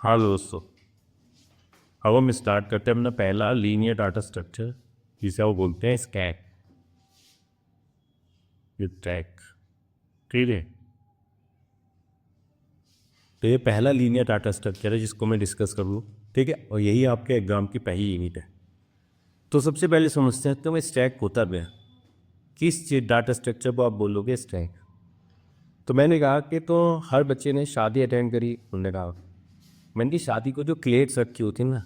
हाँ दोस्तों, अब हम स्टार्ट करते हैं अपना पहला लीनियर डाटा स्ट्रक्चर जिसे वो बोलते हैं स्टैक विद ट्रैक। ठीक है, तो ये पहला लीनियर डाटा स्ट्रक्चर है जिसको मैं डिस्कस कर लूँ। ठीक है, और यही आपके एग्जाम की पहली यूनिट है। तो सबसे पहले समझते हैं तो मैं स्टैक होता भी है। किस डाटा स्ट्रक्चर को आप बोलोगे स्टैक? तो मैंने कहा कि तो हर बच्चे ने शादी अटेंड करी, उन्होंने कहा मैंने की शादी को जो प्लेट्स रखी होती है ना,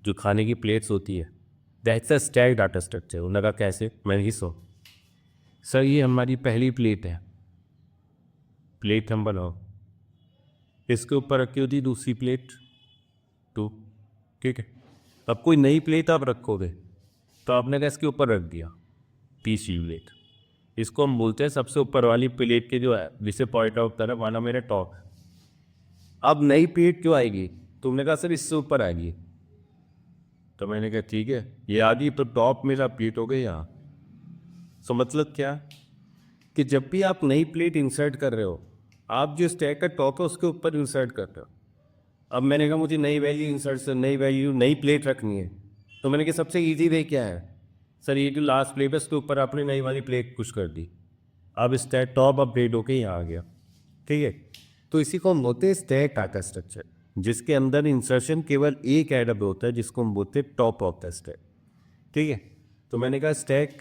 जो खाने की प्लेट्स होती है, that's a stack data structure. उन्होंने कहा कैसे? मैंने ही सर ये हमारी पहली प्लेट है, प्लेट हम बनाओ, इसके ऊपर रखी होती दूसरी प्लेट टू। ठीक है, अब कोई नई प्लेट आप रखोगे तो आपने क्या इसके ऊपर रख दिया तीसरी प्लेट, इसको हम बोलते हैं सबसे ऊपर वाली प्लेट के जो है जिसे पॉइंट आउट करा माना मेरे टॉप। अब नई प्लेट क्यों आएगी? तुमने कहा सर इससे ऊपर आएगी। तो मैंने कहा ठीक है, ये आदि तो टॉप मेरा प्लेट हो गई यहाँ। सो मतलब क्या कि जब भी आप नई प्लेट इंसर्ट कर रहे हो, आप जो स्टैक का टॉप है उसके ऊपर इंसर्ट कर रहे हो। अब मैंने कहा मुझे नई वैल्यू इंसर्ट से नई वैल्यू नई प्लेट रखनी है, तो मैंने कहा सबसे इजी वे क्या है? सर ये जो लास्ट प्लेट है उसके ऊपर आपने नई वाली प्लेट पुश कर दी, अब स्टैक टॉप अपडेट होके यहाँ आ गया। ठीक है, तो इसी को हम बोलते हैं स्टैक डाटा स्ट्रक्चर, जिसके अंदर इंसर्शन केवल एक एडब होता है जिसको हम बोलते हैं टॉप ऑफ द स्टैक। ठीक है, तो मैंने कहा स्टैक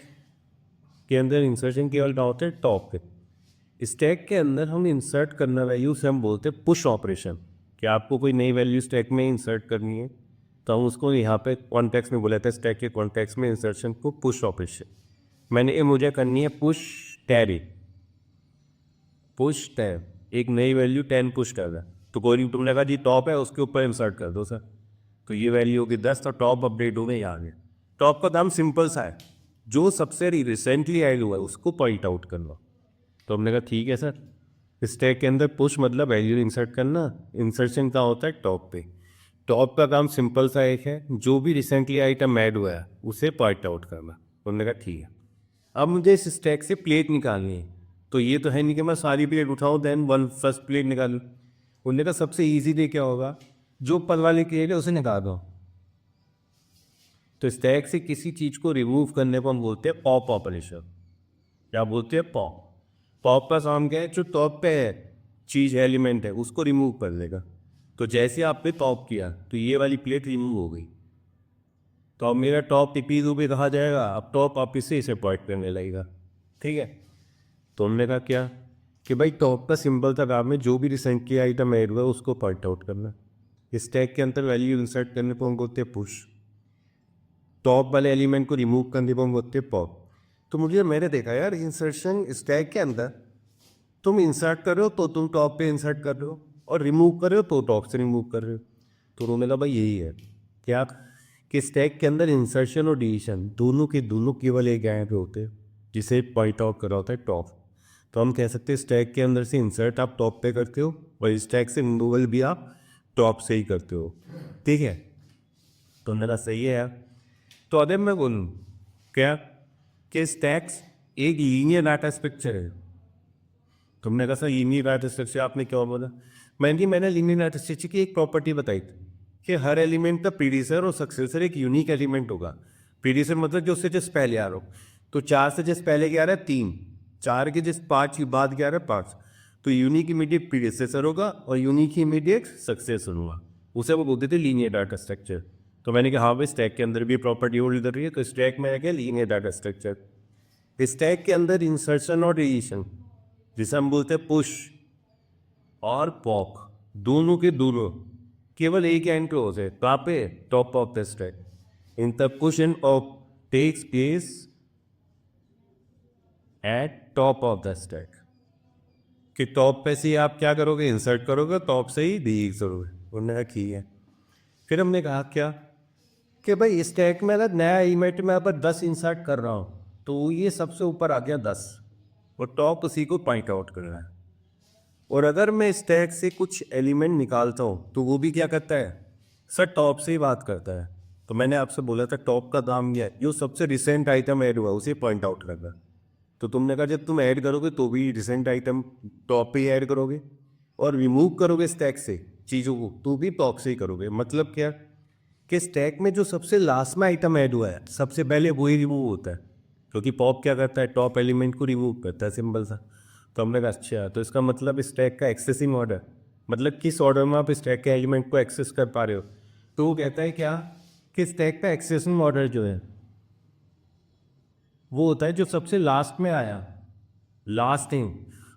के अंदर इंसर्शन केवल क्या होता है? टॉप पे। स्टैक के अंदर हम इंसर्ट करना वैल्यू से हम बोलते हैं पुश ऑपरेशन, कि आपको कोई नई वैल्यू स्टैक में इंसर्ट करनी है तो हम उसको यहाँ पे कॉन्टेक्स्ट में बोला था, स्टैक के कॉन्टेक्स्ट में इंसर्शन को पुश ऑपरेशन। मैंने ये मुझे करनी है पुश टैरी, पुश टैब, एक नई वैल्यू 10 पुश कर रहा है, तो कोई तुमने कहा जी टॉप है उसके ऊपर इंसर्ट कर दो सर, तो ये वैल्यू होगी 10, तो टॉप अपडेट हो गई आगे। टॉप का दाम सिंपल सा है, जो सबसे रिसेंटली ऐड हुआ है उसको पॉइंट आउट करना। तो हमने कहा ठीक है सर, स्टैक के अंदर पुश मतलब वैल्यू इंसर्ट करना, इंसर्शन का होता है टॉप पे। टॉप का काम सिंपल सा एक है, जो भी रिसेंटली आइटम ऐड हुआ है उसे पॉइंट आउट करना। उन्होंने कहा ठीक है, अब मुझे इस स्टैक से प्लेट निकालनी है, तो ये तो है नहीं कि मैं सारी प्लेट उठाऊँ देन वन फर्स्ट प्लेट निकालूँ। उन्होंने कहा सबसे ईजी डे क्या होगा, जो ऊपर वाली प्लेट है उसे निकाल दो। तो स्टैक से किसी चीज़ को रिमूव करने को हम बोलते हैं पॉप ऑपरेशन। क्या बोलते हैं? पॉप। पॉप का काम क्या है? जो टॉप पे है चीज़ एलिमेंट है उसको रिमूव कर देगा। तो जैसे आपने टॉप किया तो ये वाली प्लेट रिमूव हो गई, तो अब मेरा टॉप टिपीजू पे कहा जाएगा, अब टॉप आप इसे पॉइंट करने लगेगा। ठीक है, तो हमने कहा क्या कि भाई टॉप का सिंबल था काम में जो भी रिसेंटली आइटम ऐड हुआ उसको पॉइंट आउट करना। इस टैग के अंदर वैल्यू इंसर्ट करने को हम बोलते हैं पुश, टॉप वाले एलिमेंट को रिमूव करने को हम बोलते हैं पॉप। तो मुझे मैंने देखा यार इंसर्शन स्टैक के अंदर तुम इंसर्ट कर रहे हो तो तुम टॉप पे इंसर्ट कर रहे हो, और रिमूव कर रहे हो तो टॉप से रिमूव कर रहे हो। तो उन्होंने कहा भाई यही है क्या कि स्टैक के अंदर इंसर्शन और डिलीशन दोनों के दोनों केवल एक जगह पे होते हैं जिसे पॉइंट आउट करा होता है टॉप। तो हम कह सकते हैं स्टैक के अंदर से इंसर्ट आप टॉप पे करते हो और स्टैक से रिमूवल भी आप टॉप से ही करते हो। ठीक है, तो मेरा सही है यार। तो अगर मैं बोलूँ क्या कि स्टैक्स एक लीनियर डाटा स्ट्रक्चर है, तुमने कहा सर लीनियर डाटा स्ट्रक्चर आपने क्या बोला? मैंने लीनियर डाटा स्ट्रक्चर की एक प्रॉपर्टी बताई थी कि हर एलिमेंट का प्रीडिसर और सक्सेसर एक यूनिक एलिमेंट होगा। प्रीडिसर मतलब जो उससे जस्ट पहले आ रहा हो, तो 4 से जस्ट पहले क्या आ रहा है 3, 4 के जस्ट 5 के बाद क्या आ रहा है 5, तो यूनिक इमीडिएट प्रीडिसेसर होगा और यूनिक इमीडिएट सक्सेसर होगा, उसे वो बोलते थे लीनियर डाटा स्ट्रक्चर। तो मैंने कहा हाँ भाई स्टैक के अंदर भी प्रॉपर्टी होल्ड कर रही है, तो स्टैक में आ गया लीनियर डाटा स्ट्रक्चर। स्टैक के अंदर इंसर्शन और डिलीशन जिसे हम बोलते हैं पुश और पॉप, दोनों के दोनों केवल एक एंड पे होते हैं, कहाँ पे? Top of the stack. In the push end of takes place at top of the stack, कि टॉप पे से ही आप क्या करोगे? इंसर्ट करोगे, टॉप से ही डिलीट करोगे। उन्होंने कहा ठीक है। फिर हमने कहा क्या कि भाई स्टैक में अगर नया एलिमेंट में अगर 10 इंसर्ट कर रहा हूँ तो ये सबसे ऊपर आ गया 10 और टॉप उसी को पॉइंट आउट कर रहा है। और अगर मैं स्टैक से कुछ एलिमेंट निकालता हूँ तो वो भी क्या करता है? सर टॉप से ही बात करता है। तो मैंने आपसे बोला था टॉप का दाम क्या है? जो सबसे रिसेंट आइटम ऐड हुआ उसे पॉइंट आउट करना। तो तुमने कहा जब तुम ऐड करोगे तो भी रिसेंट आइटम टॉप पे ही ऐड करोगे, और रिमूव करोगे स्टैक से चीज़ों को, तो भी पॉप से ही करोगे। मतलब क्या कि स्टैक में जो सबसे लास्ट में आइटम ऐड हुआ है सबसे पहले वही रिमूव होता है, क्योंकि पॉप क्या करता है, टॉप एलिमेंट को रिमूव करता है, सिंपल सा। तो हमने कहा अच्छा, तो इसका मतलब स्टैक का एक्सेसिंग ऑर्डर, मतलब किस ऑर्डर में आप स्टैक के एलिमेंट को एक्सेस कर पा रहे हो। तो वो कहता है क्या कि स्टैक का एक्सेसिंग ऑर्डर जो है वो होता है जो सबसे लास्ट में आया, लास्ट थिंग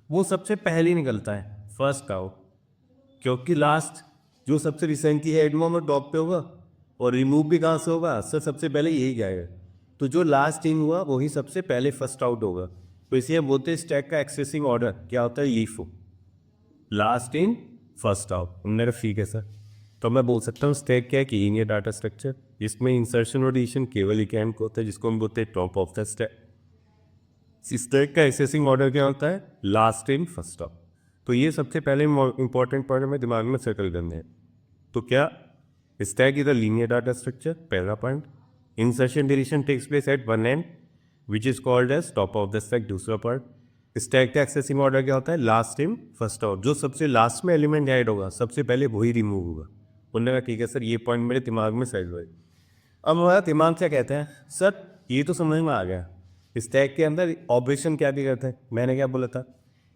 वो सबसे पहले निकलता है, फर्स्ट का हो, क्योंकि लास्ट जो सबसे रिसेंटली एड हुआ वो टॉप पे होगा और रिमूव भी कहाँ से होगा, सर सबसे पहले यही जाएगा। तो जो लास्ट इन हुआ वही सबसे पहले फर्स्ट आउट होगा। तो इसलिए बोलते हैं स्टैक का एक्सेसिंग ऑर्डर क्या होता है, LIFO, last in first out. हमने कहा ठीक है सर। तो मैं बोल सकता हूँ स्टैक क्या है कि लीनियर डाटा स्ट्रक्चर, इसमें इंसर्शन और डिलीशन केवल एक एंड को होता है, जिसको हम बोलते हैं top of the stack. Stack का एक्सेसिंग ऑर्डर क्या होता है, लास्ट इन फर्स्ट आउट। तो ये सबसे पहले इंपॉर्टेंट पॉइंट हमें दिमाग में सर्कल करने हैं। तो क्या stack is a linear data structure, पहला point. Insertion deletion takes place at one end which is called as top of the stack, दूसरा पॉइंट। स्टैक का एक्सेसिंग ऑर्डर क्या होता है, लास्ट इन फर्स्ट आउट, जो सबसे लास्ट में element add होगा सबसे पहले वही रिमूव होगा। उन्होंने कहा ठीक है सर, ये पॉइंट मेरे दिमाग में सेट हुए। अब हमारा दिमाग क्या कहते हैं, सर ये तो समझ में आ गया स्टैक के अंदर ऑपरेशन क्या भी करते हैं। मैंने क्या बोला था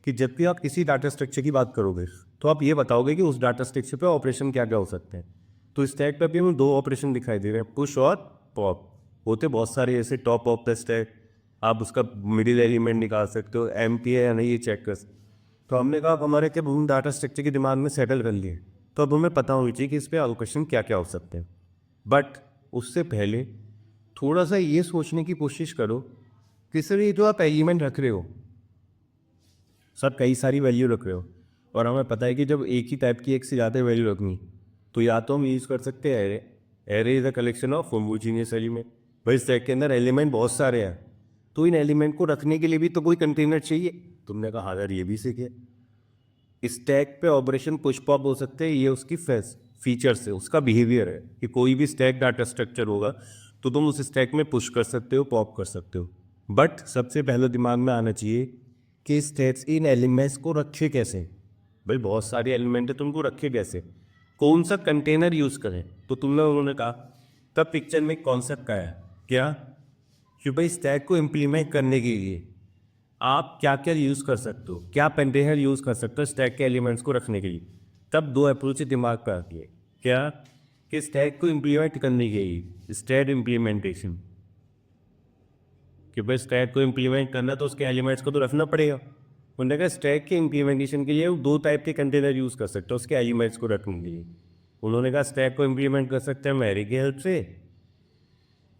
कि जब भी आप किसी डाटा स्ट्रक्चर की बात करोगे तो आप ये बताओगे कि उस डाटा स्ट्रक्चर पे ऑपरेशन क्या क्या हो सकते हैं। तो स्टैक पे भी हमें दो ऑपरेशन दिखाई दे रहे हैं, पुश और पॉप। होते बहुत सारे, जैसे टॉप ऑफ द स्टैक, आप उसका मिडिल एलिमेंट निकाल सकते हो, एम पी है या नहीं ये चेक कर सकते। तो हमने कहा अब हमारे क्या हम डाटा स्ट्रक्चर के दिमाग में सेटल कर लिए, तो अब हमें पता होनी चाहिए कि इस पर ऑपरेशन क्या क्या हो सकते हैं। बट उससे पहले थोड़ा सा ये सोचने की कोशिश करो कि सर ये जो आप एलिमेंट रख रहे हो, सर कई सारी वैल्यू रख रहे हो, और हमें पता है कि जब एक ही टाइप की एक से ज़्यादा वैल्यू रखनी तो या तो हम यूज़ कर सकते हैं array. Array is a collection of homogeneous element. भाई स्टैक के अंदर एलिमेंट बहुत सारे हैं, तो इन एलिमेंट को रखने के लिए भी तो कोई कंटेनर चाहिए। तुमने कहा हाँ यार ये भी सीखे। स्टैक पे ऑपरेशन पुश पॉप हो सकते हैं, ये उसकी फीचर्स है, उसका बिहेवियर है कि कोई भी स्टैक डाटा स्ट्रक्चर होगा तो तुम उस स्टैक में पुश कर सकते हो, पॉप कर सकते हो। बट सबसे पहले दिमाग में आना चाहिए कि स्टैक्स इन एलिमेंट्स को रखे कैसे। भाई बहुत सारे एलिमेंट है, तुमको रखे कैसे, कौन सा कंटेनर यूज़ करें। तो तुमने उन्होंने कहा तब पिक्चर में कॉन्सेप्ट का है क्या कि भाई स्टैक को इम्प्लीमेंट करने के लिए आप क्या क्या यूज़ कर सकते हो, क्या कंटेनर यूज़ कर सकते हो स्टैक के एलिमेंट्स को रखने के लिए। तब दो अप्रोच दिमाग पर आती है, क्या कि स्टैक को इम्प्लीमेंट करने के लिए स्टैक इम्प्लीमेंटेशन, कि भाई स्टैक को इम्प्लीमेंट करना तो उसके एलिमेंट्स को तो रखना पड़ेगा। उन्होंने कहा स्टैक के इम्प्लीमेंटेशन के लिए वो दो टाइप के कंटेनर यूज़ कर सकते हो उसके एलिमेंट्स को रखने के लिए। उन्होंने कहा स्टैक को इम्प्लीमेंट कर सकते हैं मैरी की हेल्प से,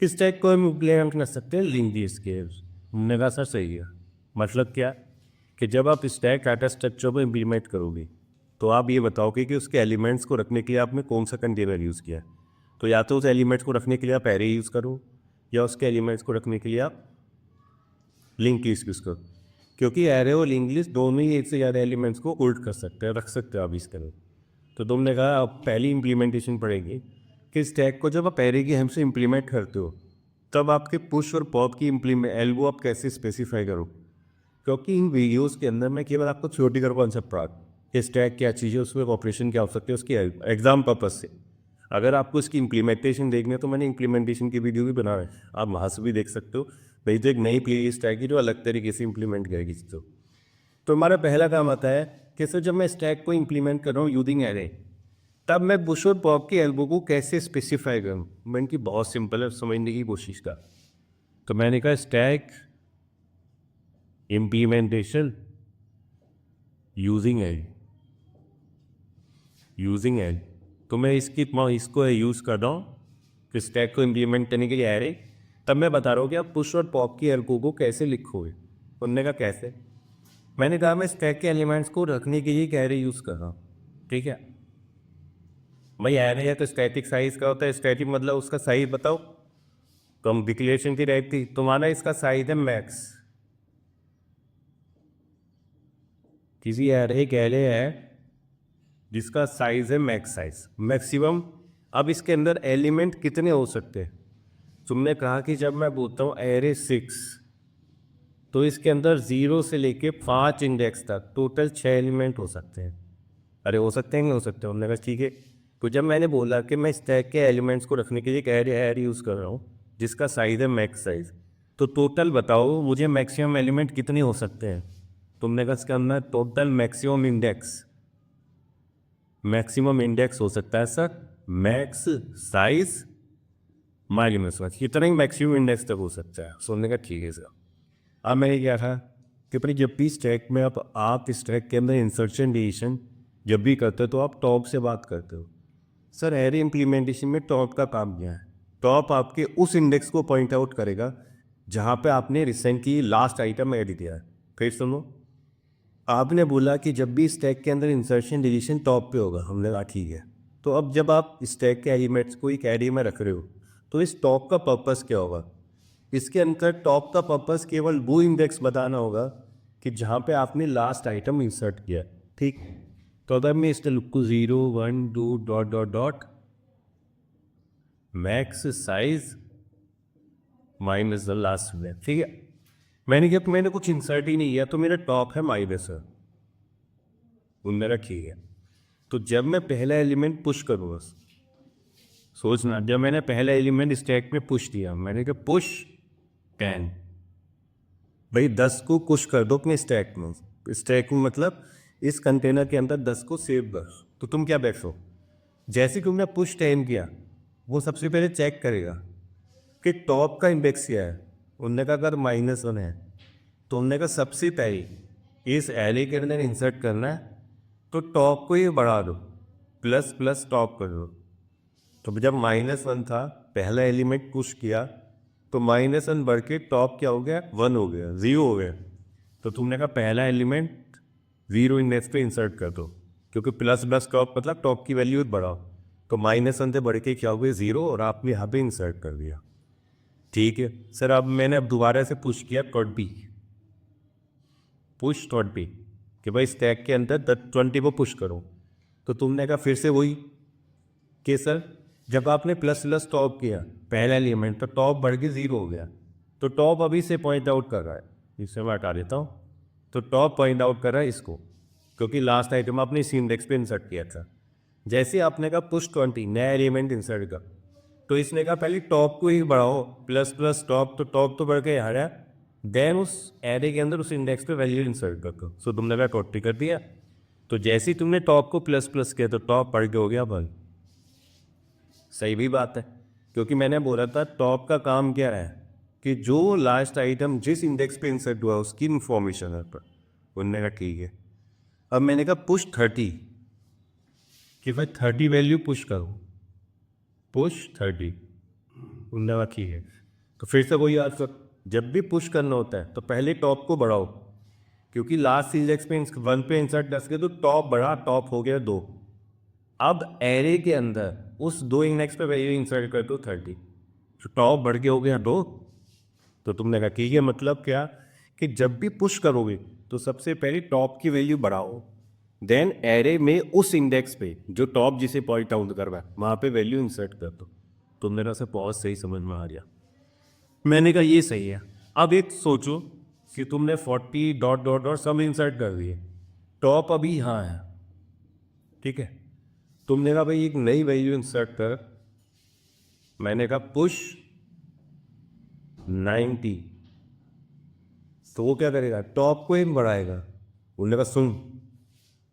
कि स्टैक को हम इम्प्लीमेंट कर सकते हैं लिंक लिस्ट के हेल्प से। उन्होंने कहा सर सही है। मतलब क्या कि जब आप स्टैक डाटा स्ट्रक्चर को इम्प्लीमेंट करोगे तो आप ये बताओगे कि उसके एलिमेंट्स को रखने के लिए आपने कौन सा कंटेनर यूज़ किया है। तो या तो उस एलिमेंट्स को रखने के लिए आप एरे यूज़ करो, या उसके एलिमेंट्स को रखने के लिए आप लिंक लिस्ट यूज़ करो, क्योंकि एरे और लिंक लिस्ट दोनों ही एक से ज़्यादा एलिमेंट्स को होल्ड कर सकते हैं, रख सकते हो आप इसके अंदर। तो तुमने कहा अब पहली इम्प्लीमेंटेशन पड़ेगी कि स्टैक को जब आप एरे की हेल्प से इम्प्लीमेंट करते हो तब आपके पुश और पॉप की एल्बो आप कैसे स्पेसिफाई करो। क्योंकि इन वीडियोस के अंदर मैं केवल आपको थियोरिटिकल कॉन्सेप्ट पढ़ा कि स्टैक क्या चीज़ है, उसमें ऑपरेशन क्या हो सकते हैं उसकी एग्जाम पर्पज से। अगर आपको इसकी इम्प्लीमेंटेशन देखनी है तो मैंने इम्प्लीमेंटेशन की वीडियो भी बना है, आप वहाँ से भी देख सकते हो। नहीं तो एक नई प्ले लिस्ट आएगी जो अलग तरीके से इम्प्लीमेंट करेगी इसको। तो हमारा पहला काम आता है कि सर जब मैं स्टैक को इम्प्लीमेंट कर रहा हूँ यूजिंग एरे, तब मैं बुश और पॉप की एल्बो को कैसे स्पेसिफाई करूँ। मैं इनकी बहुत सिंपल है, समझने की कोशिश का। तो मैंने कहा stack implementation using array, using array. तो मैं इसको यूज़ कर रहा हूँ कि स्टैक को इम्प्लीमेंट करने के लिए एरे। तब मैं बता रहा हूँ कि आप पुश और पॉप की एल्बो को कैसे लिखोगे। उन्होंने कहा कैसे। मैंने कहा मैं स्टैक के एलिमेंट्स को रखने के लिए एक एरे यूज़ कर रहा हूँ, ठीक है। भाई एरे है तो स्टैटिक साइज का होता है, स्टैटिक मतलब उसका साइज बताओ। तो हम डिक्लेरेशन की टाइप थी, तुम्हारा इसका साइज है मैक्स। किसी एरे एक एरे है जिसका साइज है मैक्स साइज, मैक्सिमम। अब इसके अंदर एलिमेंट कितने हो सकते हैं। तुमने कहा कि जब मैं बोलता हूँ एरे 6 तो इसके अंदर 0 से लेके 5 इंडेक्स तक टोटल 6 एलिमेंट हो सकते हैं। अरे हो सकते हैं नहीं हो सकते, हमने कहा ठीक है। तो जब मैंने बोला कि मैं स्टैक के एलिमेंट्स को रखने के लिए एक एरे यूज़ कर रहा हूँ जिसका साइज़ है मैक्स साइज़, तो टोटल बताओ मुझे मैक्सिमम एलिमेंट कितने हो सकते हैं। तुमने कहा इसके अंदर टोटल मैक्सिमम इंडेक्स हो सकता है sir max size minus one, इतना ही मैक्सिमम इंडेक्स तक हो सकता है। सोचने का ठीक है सर। अब मैंने क्या था कि अपनी जब भी स्टैक में आप स्टैक के अंदर इंसर्शन डिलीशन जब भी करते हो तो आप टॉप से बात करते हो। सर एरे इम्प्लीमेंटेशन में टॉप का काम क्या है? टॉप आपके उस इंडेक्स को पॉइंट आउट करेगा जहाँ पे आपने रिसेंटली लास्ट आइटम ऐड किया है। फिर सुनो, आपने बोला कि जब भी स्टैक के अंदर इंसर्शन डिलीशन टॉप पे होगा, हमने कहा ठीक है। तो अब जब आप स्टैक के एलिमेंट्स को एक एरे में रख रहे हो तो इस टॉप का पर्पस क्या होगा? इसके अंदर टॉप का पर्पस केवल वो इंडेक्स बताना होगा कि जहाँ पे आपने लास्ट आइटम इंसर्ट किया, ठीक। तो अगर मैं इसमें लिखूँ 0 1 2 dot dot dot max size minus the last में, ठीक है। मैंने कुछ इंसर्ट ही नहीं किया तो मेरा टॉप है माइनस है, उनने रखी है। तो जब मैं पहला एलिमेंट पुश करूँगा, सोचना, जब मैंने पहला एलिमेंट स्टैक में पुश दिया, मैंने कहा पुश 10, भाई 10 को पुश कर दो अपने स्टैक में। स्टैक में मतलब इस कंटेनर के अंदर 10 को सेव कर। तो तुम क्या बैठो, जैसे कि तुमने पुश 10 किया वो सबसे पहले चेक करेगा कि टॉप का इंडेक्स क्या है। उनने कहा अगर -1 है तो उनने कहा सबसे पहले इस एरे के अंदर इंसर्ट करना है तो टॉप को ही बढ़ा दो, प्लस प्लस टॉप कर दो। तो जब -1 था पहला एलिमेंट पुश किया तो -1 बढ़ के टॉप क्या हो गया, 1 हो गया, 0 हो गया। तो तुमने कहा पहला एलिमेंट 0 इंडेक्स पे इंसर्ट कर दो, क्योंकि प्लस प्लस टॉप मतलब टॉप की वैल्यू बढ़ाओ। तो -1 से बढ़ के क्या हो गया 0, और आपने यहाँ पे इंसर्ट कर दिया, ठीक है सर। अब मैंने दोबारा से पुश किया पुश डॉट बी कि भाई स्टैक के अंदर 20 को पुश करो। तो तुमने कहा फिर से वही कि सर जब आपने प्लस प्लस टॉप किया पहला एलिमेंट तो टॉप बढ़ के 0 हो गया। तो टॉप अभी से पॉइंट आउट कर रहा है, इसे मैं हटा देता हूँ। तो टॉप पॉइंट आउट कर रहा है इसको, क्योंकि लास्ट आइटम आपने इसी इंडेक्स पे इंसर्ट किया था। जैसे आपने कहा पुश 20 नया एलिमेंट इंसर्ट का, तो इसने कहा पहले टॉप को ही बढ़ाओ, प्लस प्लस टॉप, तो टॉप तो बढ़ के यहाँ आया, देन उस एरे के अंदर उस इंडेक्स पे वैल्यू इंसर्ट कर दो। सो तुमने कहा 20 कर दिया। तो जैसे ही तुमने टॉप को प्लस प्लस किया तो टॉप बढ़ के हो गया भाई। सही भी बात है, क्योंकि मैंने बोला था टॉप का काम क्या है कि जो लास्ट आइटम जिस इंडेक्स पे इंसर्ट हुआ उसकी इंफॉर्मेशन है पर। उन्होंने कहा ठीक है। अब मैंने कहा पुश 30 कि भाई 30 वैल्यू पुश करो, पुश 30। उन्होंने कहा ठीक है। तो फिर से वही याद कर, जब भी पुश करना होता है तो पहले टॉप को बढ़ाओ, क्योंकि लास्ट इंडेक्स पे 1 पे इंसर्ट 10 के तो टॉप बढ़ा, टॉप हो गया 2। अब एरे के अंदर उस 2 इंडेक्स पे वैल्यू इंसर्ट कर दो 30, तो टॉप बढ़ के हो गया 2। तो तुमने कहा ठीक है, मतलब क्या कि जब भी पुश करोगे तो सबसे पहले टॉप की वैल्यू बढ़ाओ, देन एरे में उस इंडेक्स पे जो टॉप जिसे पॉइंट आउट कर रहा है वहाँ पे वैल्यू इंसर्ट कर दो। तुमने कहा से बहुत सही समझ में आ गया। मैंने कहा ये सही है। अब एक सोचो कि तुमने 40 डॉट डॉट डॉट सब इंसर्ट कर दिए, टॉप अभी यहाँ है, ठीक है। तुमने कहा भाई एक नई वैल्यू इंसर्ट कर, मैंने कहा पुश 90। तो वो क्या करेगा, टॉप को ही बढ़ाएगा। उन्होंने कहा सुन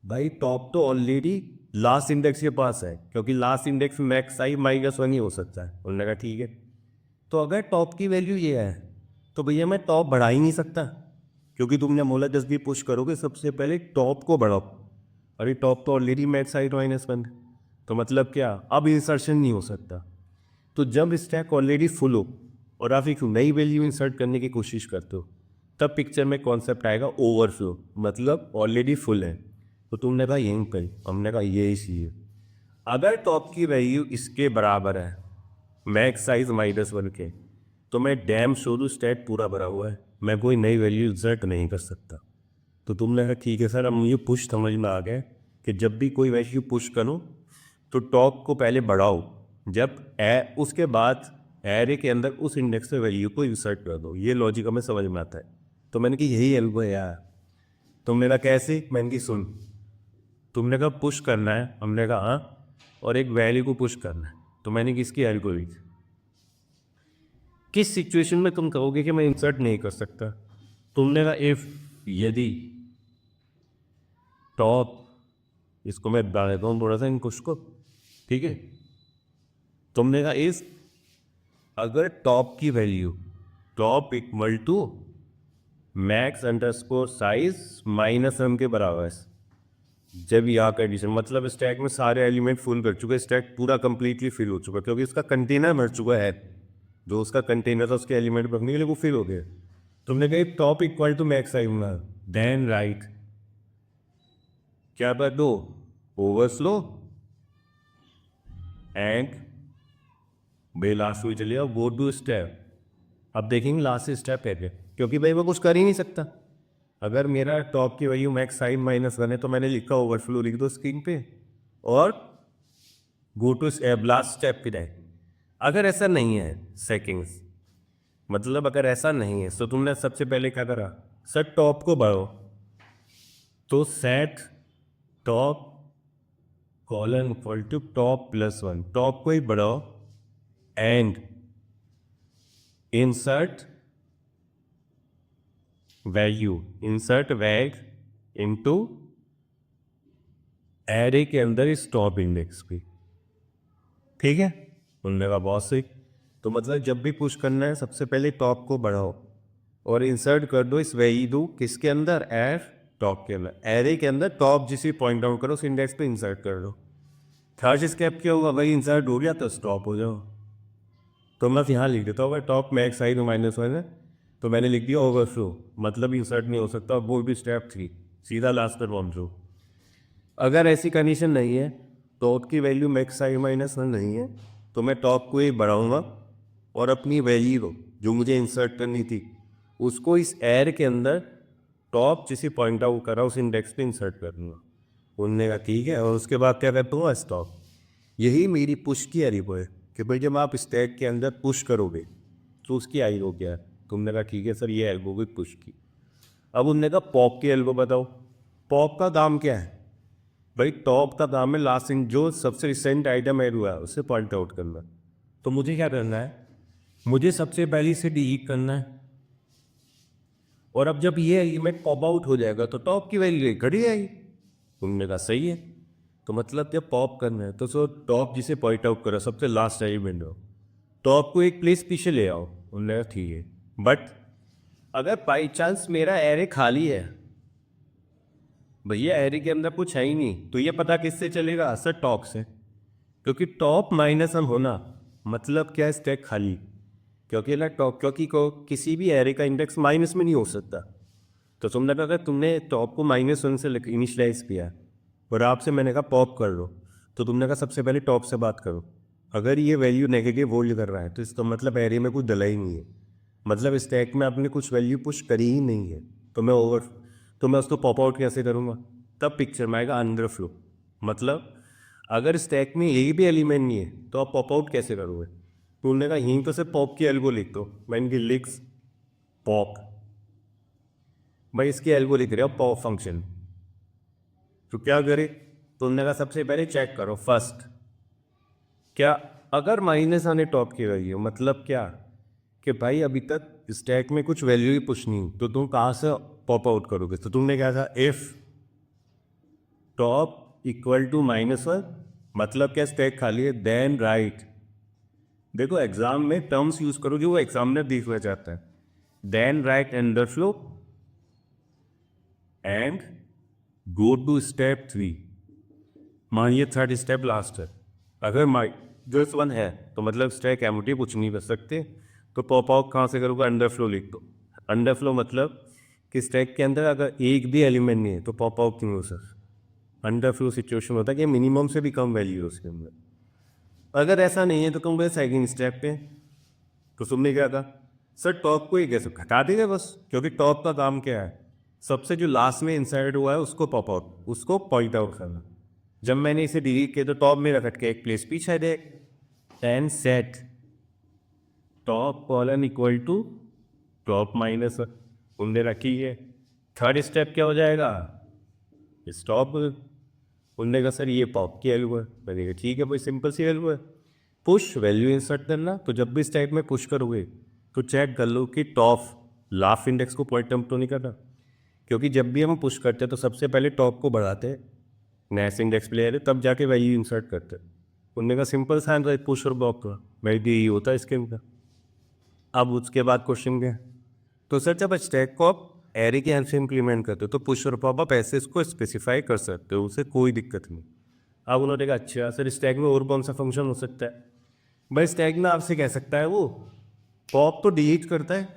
भाई टॉप तो ऑलरेडी लास्ट इंडेक्स के पास है, क्योंकि लास्ट इंडेक्स मैक्स आई -1 ही हो सकता है। उन्होंने कहा ठीक है। तो अगर टॉप की वैल्यू ये है तो भैया मैं टॉप बढ़ा ही नहीं सकता, क्योंकि तुमने बोला जब भी पुश करोगे सबसे पहले टॉप को बढ़ाओ। अरे टॉप तो ऑलरेडी मैक्स आई -1, तो मतलब क्या अब इंसर्शन नहीं हो सकता। तो जब स्टैक ऑलरेडी फुल हो और आप एक नई वैल्यू इंसर्ट करने की कोशिश करते हो तब पिक्चर में कॉन्सेप्ट आएगा ओवरफ्लो, मतलब ऑलरेडी फुल है। तो तुमने कहा यहीं पर, हमने कहा ये ही चाहिए। अगर टॉप की वैल्यू इसके बराबर है मैक्स साइज -1 के, तो मैं डैम शुरू स्टैक पूरा भरा हुआ है, मैं कोई नई वैल्यू इंसर्ट नहीं कर सकता। तो तुमने कहा ठीक है सर, अब मुझे पुश समझ में आ गया कि जब भी कोई वैल्यू पुश करो तो टॉप को पहले बढ़ाओ, जब उसके बाद एरे के अंदर उस इंडेक्स पे वैल्यू को इंसर्ट कर दो। ये लॉजिक हमें समझ में आता है। तो मैंने कि यही एल्गो है यार। तो मेरा कैसे, मैंने की सुन, तुमने कहा पुश करना है, हमने कहा हाँ, और एक वैल्यू को पुश करना है, तो मैंने किसकी हेल्प करी? किस सिचुएशन में तुम कहोगे कि मैं इंसर्ट नहीं कर सकता? तुमने कहा इफ, यदि टॉप, इसको मैं डाल देता हूँ थोड़ा सा इन कुछ को, ठीक है। तुमने कहा इस, अगर टॉप की value top equal to max underscore size minus m के बराबर है, जब यह कंडीशन, मतलब स्टैक में सारे एलिमेंट फुल कर चुके, स्टैक पूरा कंप्लीटली फिल हो चुका, क्योंकि इसका कंटेनर भर चुका है, जो उसका कंटेनर था उसके एलिमेंट भरने के लिए वो फिल हो गया। तुमने कहा top equal to max size में, देन राइट क्या कर दो, ओवरफ्लो एंड भाई लास्ट में चलिए गो टू स्टेप। अब देखेंगे लास्ट स्टेप है, क्योंकि भाई वो कुछ कर ही नहीं सकता। अगर मेरा टॉप की value max sine minus one है तो मैंने लिखा ओवरफ्लो लिख दो स्क्रीन पे और गो टू लास्ट स्टेप पे जाए। अगर ऐसा नहीं है सेकंड्स, मतलब अगर ऐसा नहीं है तो तुमने सबसे पहले क्या करा, सर टॉप को बढ़ो, तो set top colon equal to top plus one, top को ही बढ़ाओ and insert value, insert wag into array के अंदर इस टॉप इंडेक्स पे, ठीक है। उनने कहा बहुत सही। तो मतलब जब भी पुश करना है सबसे पहले टॉप को बढ़ाओ और इंसर्ट कर दो इस वैल्यू किसके अंदर, एर टॉप के अंदर, एरे के अंदर टॉप जिसे पॉइंट आउट करो उस इंडेक्स पे इंसर्ट कर दो। थर्ड स्टेप क्या होगा, भाई इंसर्ट हो गया तो स्टॉप हो जाओ। तो मैं यहाँ लिख देता हूँ, अगर top max size minus one है तो मैंने लिख दिया ओवरफ्लो, मतलब इंसर्ट नहीं हो सकता, वो भी स्टेप 3, सीधा लास्ट पर पहुँच जाओ। अगर ऐसी कंडीशन नहीं है, टॉप की value max size minus one नहीं है, तो मैं टॉप को ही बढ़ाऊँगा और अपनी वैल्यू को जो मुझे इंसर्ट करनी थी उसको इस एर के अंदर टॉप जिसे पॉइंट आउट करा उस इंडेक्स पे इंसर्ट कर दूँगा। उनने कहा ठीक है, और उसके बाद क्या करता हूँ, स्टॉप। यही मेरी पुश की एरी है कि भाई जब आप स्टैक के अंदर पुश करोगे तो उसकी आई हो क्या है। तुमने कहा ठीक है सर ये एल्बो भी पुश की। अब उनने कहा पॉप की एल्बो बताओ, पॉप का काम क्या है, भाई टॉप का काम है लास्ट इन जो सबसे रिसेंट आइटम ऐड हुआ है उसे पॉइंट आउट करना। तो मुझे क्या करना है, मुझे सबसे पहले इसे डिलीट करना है, और अब जब ये एलिमेंट पॉप आउट हो जाएगा तो टॉप की वैल्यू घटी आएगी। तुमने कहा सही है। तो मतलब जब पॉप करना है तो सो टॉप जिसे पॉइंट आउट करो सबसे लास्ट एलिमेंट हो, टॉप को एक प्लेस पीछे ले आओ। उन्होंने कहा ठीक है, बट अगर बाई चांस मेरा एरे खाली है, भैया एरे के अंदर कुछ है ही नहीं, तो ये पता किससे चलेगा, सर टॉप से, क्योंकि टॉप माइनस वन होना मतलब क्या है, स्टैक खाली, क्योंकि ना टॉप, क्योंकि को किसी भी एरे का इंडेक्स माइनस में नहीं हो सकता। तो तुमने कहा अगर तुमने टॉप को माइनस वन से इनिशलाइज किया और आपसे मैंने कहा पॉप कर लो, तो तुमने कहा सबसे पहले टॉप से बात करो। अगर ये वैल्यू नेगेटिव होल्ड कर रहा है तो इसका मतलब एरे में कुछ डला ही नहीं है, मतलब स्टैक में आपने कुछ वैल्यू पुश करी ही नहीं है, तो मैं उसको पॉप आउट कैसे करूँगा, तब पिक्चर में आएगा अंडर फ्लो। मतलब अगर स्टैक में एक भी एलिमेंट नहीं है तो आप पॉप आउट कैसे करोगे। तो उन्होंने कहा यहीं तो से पॉप की एल्गो लिख दो, मैंने की लिक्स पॉप, भाई इसकी एल्गो लिख रहे हो पॉप फंक्शन। तो क्या करे, तो उन्होंने कहा सबसे पहले चेक करो फर्स्ट, क्या अगर माइनस आने टॉप की वैल्यू, मतलब क्या कि भाई अभी तक स्टैक में कुछ वैल्यू ही पुश नहीं, तो तुम कहाँ से पॉप आउट करोगे। तो तुमने क्या था, if top equal to minus one, मतलब क्या स्टैक खाली है, देन राइट, देखो एग्जाम में टर्म्स यूज करो जो वो एग्जामिनर देखना चाहता है, then write underflow and go to step 3। मानिए थर्ड स्टेप लास्ट है, अगर माइनस वन है तो मतलब स्टैक एम्प्टी कुछ नहीं कर सकते, तो पॉप आउट कहाँ से करोगे, अंडरफ्लो लिख दो। अंडरफ्लो मतलब कि स्टैक के अंदर अगर एक भी एलिमेंट नहीं है तो पॉप आउट क्यों हो सर। अंडरफ्लो सिचुएशन होता है कि मिनिमम से भी कम वैल्यू है उसके अंदर। अगर ऐसा नहीं है तो तुम गए सेकेंड स्टेप पे, तो तुमने क्या कहा, सर टॉप को ही कैसे हटा देंगे बस, क्योंकि टॉप का काम क्या है, सबसे जो लास्ट में इंसर्ट हुआ है उसको पॉप आउट, उसको पॉइंट आउट करना। जब मैंने इसे डिलीट किया तो टॉप में रख के एक प्लेस पीछे दे, and set top colon equal to top minus उनने रखी है। थर्ड स्टेप क्या हो जाएगा, स्टॉप, उन्होंने कहा सर ये पॉप की वैल्यू है। मैंने कहा ठीक है भाई, सिंपल सी वैल्यू है, पुश वैल्यू इंसर्ट करना। तो जब भी इस टाइप में पुश करोगे तो चेक कर लो कि टॉप लास्ट इंडेक्स को पॉइंट आउट तो नहीं करना, क्योंकि जब भी हम पुश करते हैं तो सबसे पहले टॉप को बढ़ाते हैं, नेक्स्ट इंडेक्स प्लेयर है, तब जाके वैल्यू इंसर्ट करते हैं। उनने का सिंपल सा आंसर पुश और पॉप का वैल्यू यही होता है इसके अंदर। अब उसके बाद क्वेश्चन क्या है, तो सर जब स्टैक को आप एरे के हेल्प से इंप्लीमेंट करते हो तो पुश और पॉप आप ऐसे इसको स्पेसिफाई कर सकते हो, उसे कोई दिक्कत नहीं। अब उन्होंने कहा अच्छा सर स्टैक में और कौन सा फंक्शन हो सकता है। भाई स्टैक में आपसे कह सकता है वो पॉप तो डिलीट करता है,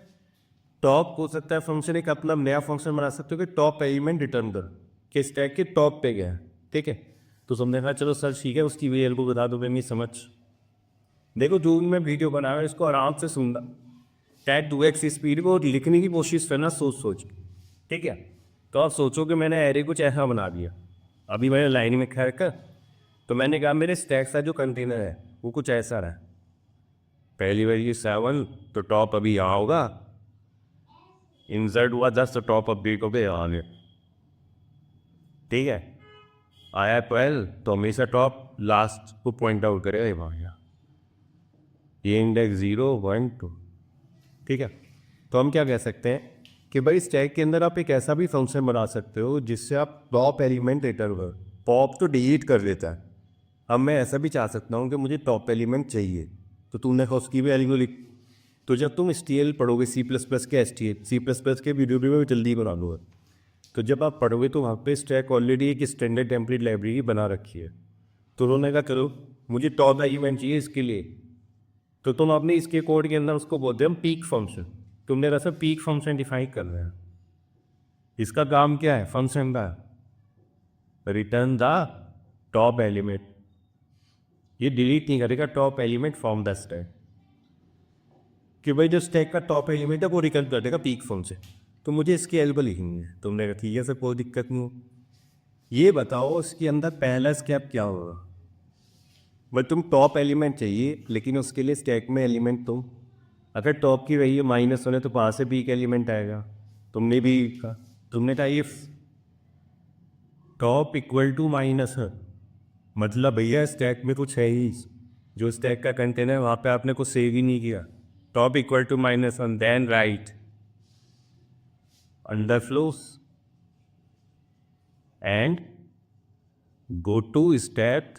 टॉप हो सकता है फंक्शन एक अपना नया फंक्शन बना सकते हो कि टॉप एलिमेंट रिटर्न कर कि स्टैक के टॉप पे गया है, ठीक है। तो तुमने कहा चलो सर ठीक है, उसकी वीएल को बता दो, मैं समझ। देखो जो मैं वीडियो बना रहा हूँ इसको आराम से सुनना, चाहे 2x स्पीड में, और लिखने की कोशिश करना सोच सोच के, ठीक है। तो आप सोचो कि मैंने एरे कुछ ऐसा बना दिया, अभी मैंने लाइन में खैर कर, तो मैंने कहा मेरे स्टैक का जो कंटेनर है वो कुछ ऐसा रहा, पहली वैल्यू 7 तो टॉप अभी यहाँ होगा, इंसर्ट हुआ 10 तो टॉप अपडेट हो गया यहाँ, ठीक है। आया 12 तो हमेशा टॉप लास्ट को पॉइंट आउट करेगा वहाँ, ये इंडेक्स 0 1 2, ठीक है। तो हम क्या कह सकते हैं कि भाई स्टैक के अंदर आप एक ऐसा भी फंक्शन बना सकते हो जिससे आप टॉप एलिमेंट रिटर्न करो। पॉप तो डिलीट कर देता है, अब मैं ऐसा भी चाह सकता हूँ कि मुझे टॉप एलिमेंट चाहिए, तो तूने कहा उसकी भी वैल्यू लिख। तो जब तुम STL पढ़ोगे C++ के STL C++ के वीडियो भी मैं जल्दी बना दूँगा, तो जब आप पढ़ोगे तो वहाँ पे स्टैक ऑलरेडी एक स्टैंडर्ड टेम्पलेट लाइब्रेरी बना रखी है। तो उन्होंने कहा चलो मुझे टॉप एलिमेंट चाहिए इसके लिए, तो तुम अपने इसके कोड के अंदर उसको बोलते हैं हम पीक फंक्शन। तुमने वैसे पीक फंक्शन डिफाइन कर रहे हैं, इसका काम क्या है फंक्शन का, रिटर्न द टॉप एलिमेंट। ये डिलीट नहीं करेगा top element from the stack, कि भाई जो स्टैक का टॉप एलिमेंट है वो रिटर्न कर देगा पीक फंक्शन। तो मुझे इसकी एल्बो लिखनी है, तुमने कहा ठीक है सर कोई दिक्कत नहीं हो। ये बताओ इसके अंदर पहला स्टेप क्या होगा। भाई तुम टॉप एलिमेंट चाहिए, लेकिन उसके लिए स्टैक में एलिमेंट तुम, अगर टॉप की वही -1 है तो वहाँ से पीक एलिमेंट आएगा। तुमने भी कहा, तुमने कहा if top equal to minus है, मतलब भैया स्टैक में कुछ है ही, जो स्टैक का कंटेनर है वहाँ पे आपने कुछ सेव ही नहीं किया। Top equal to -1 then write underflows and go to step,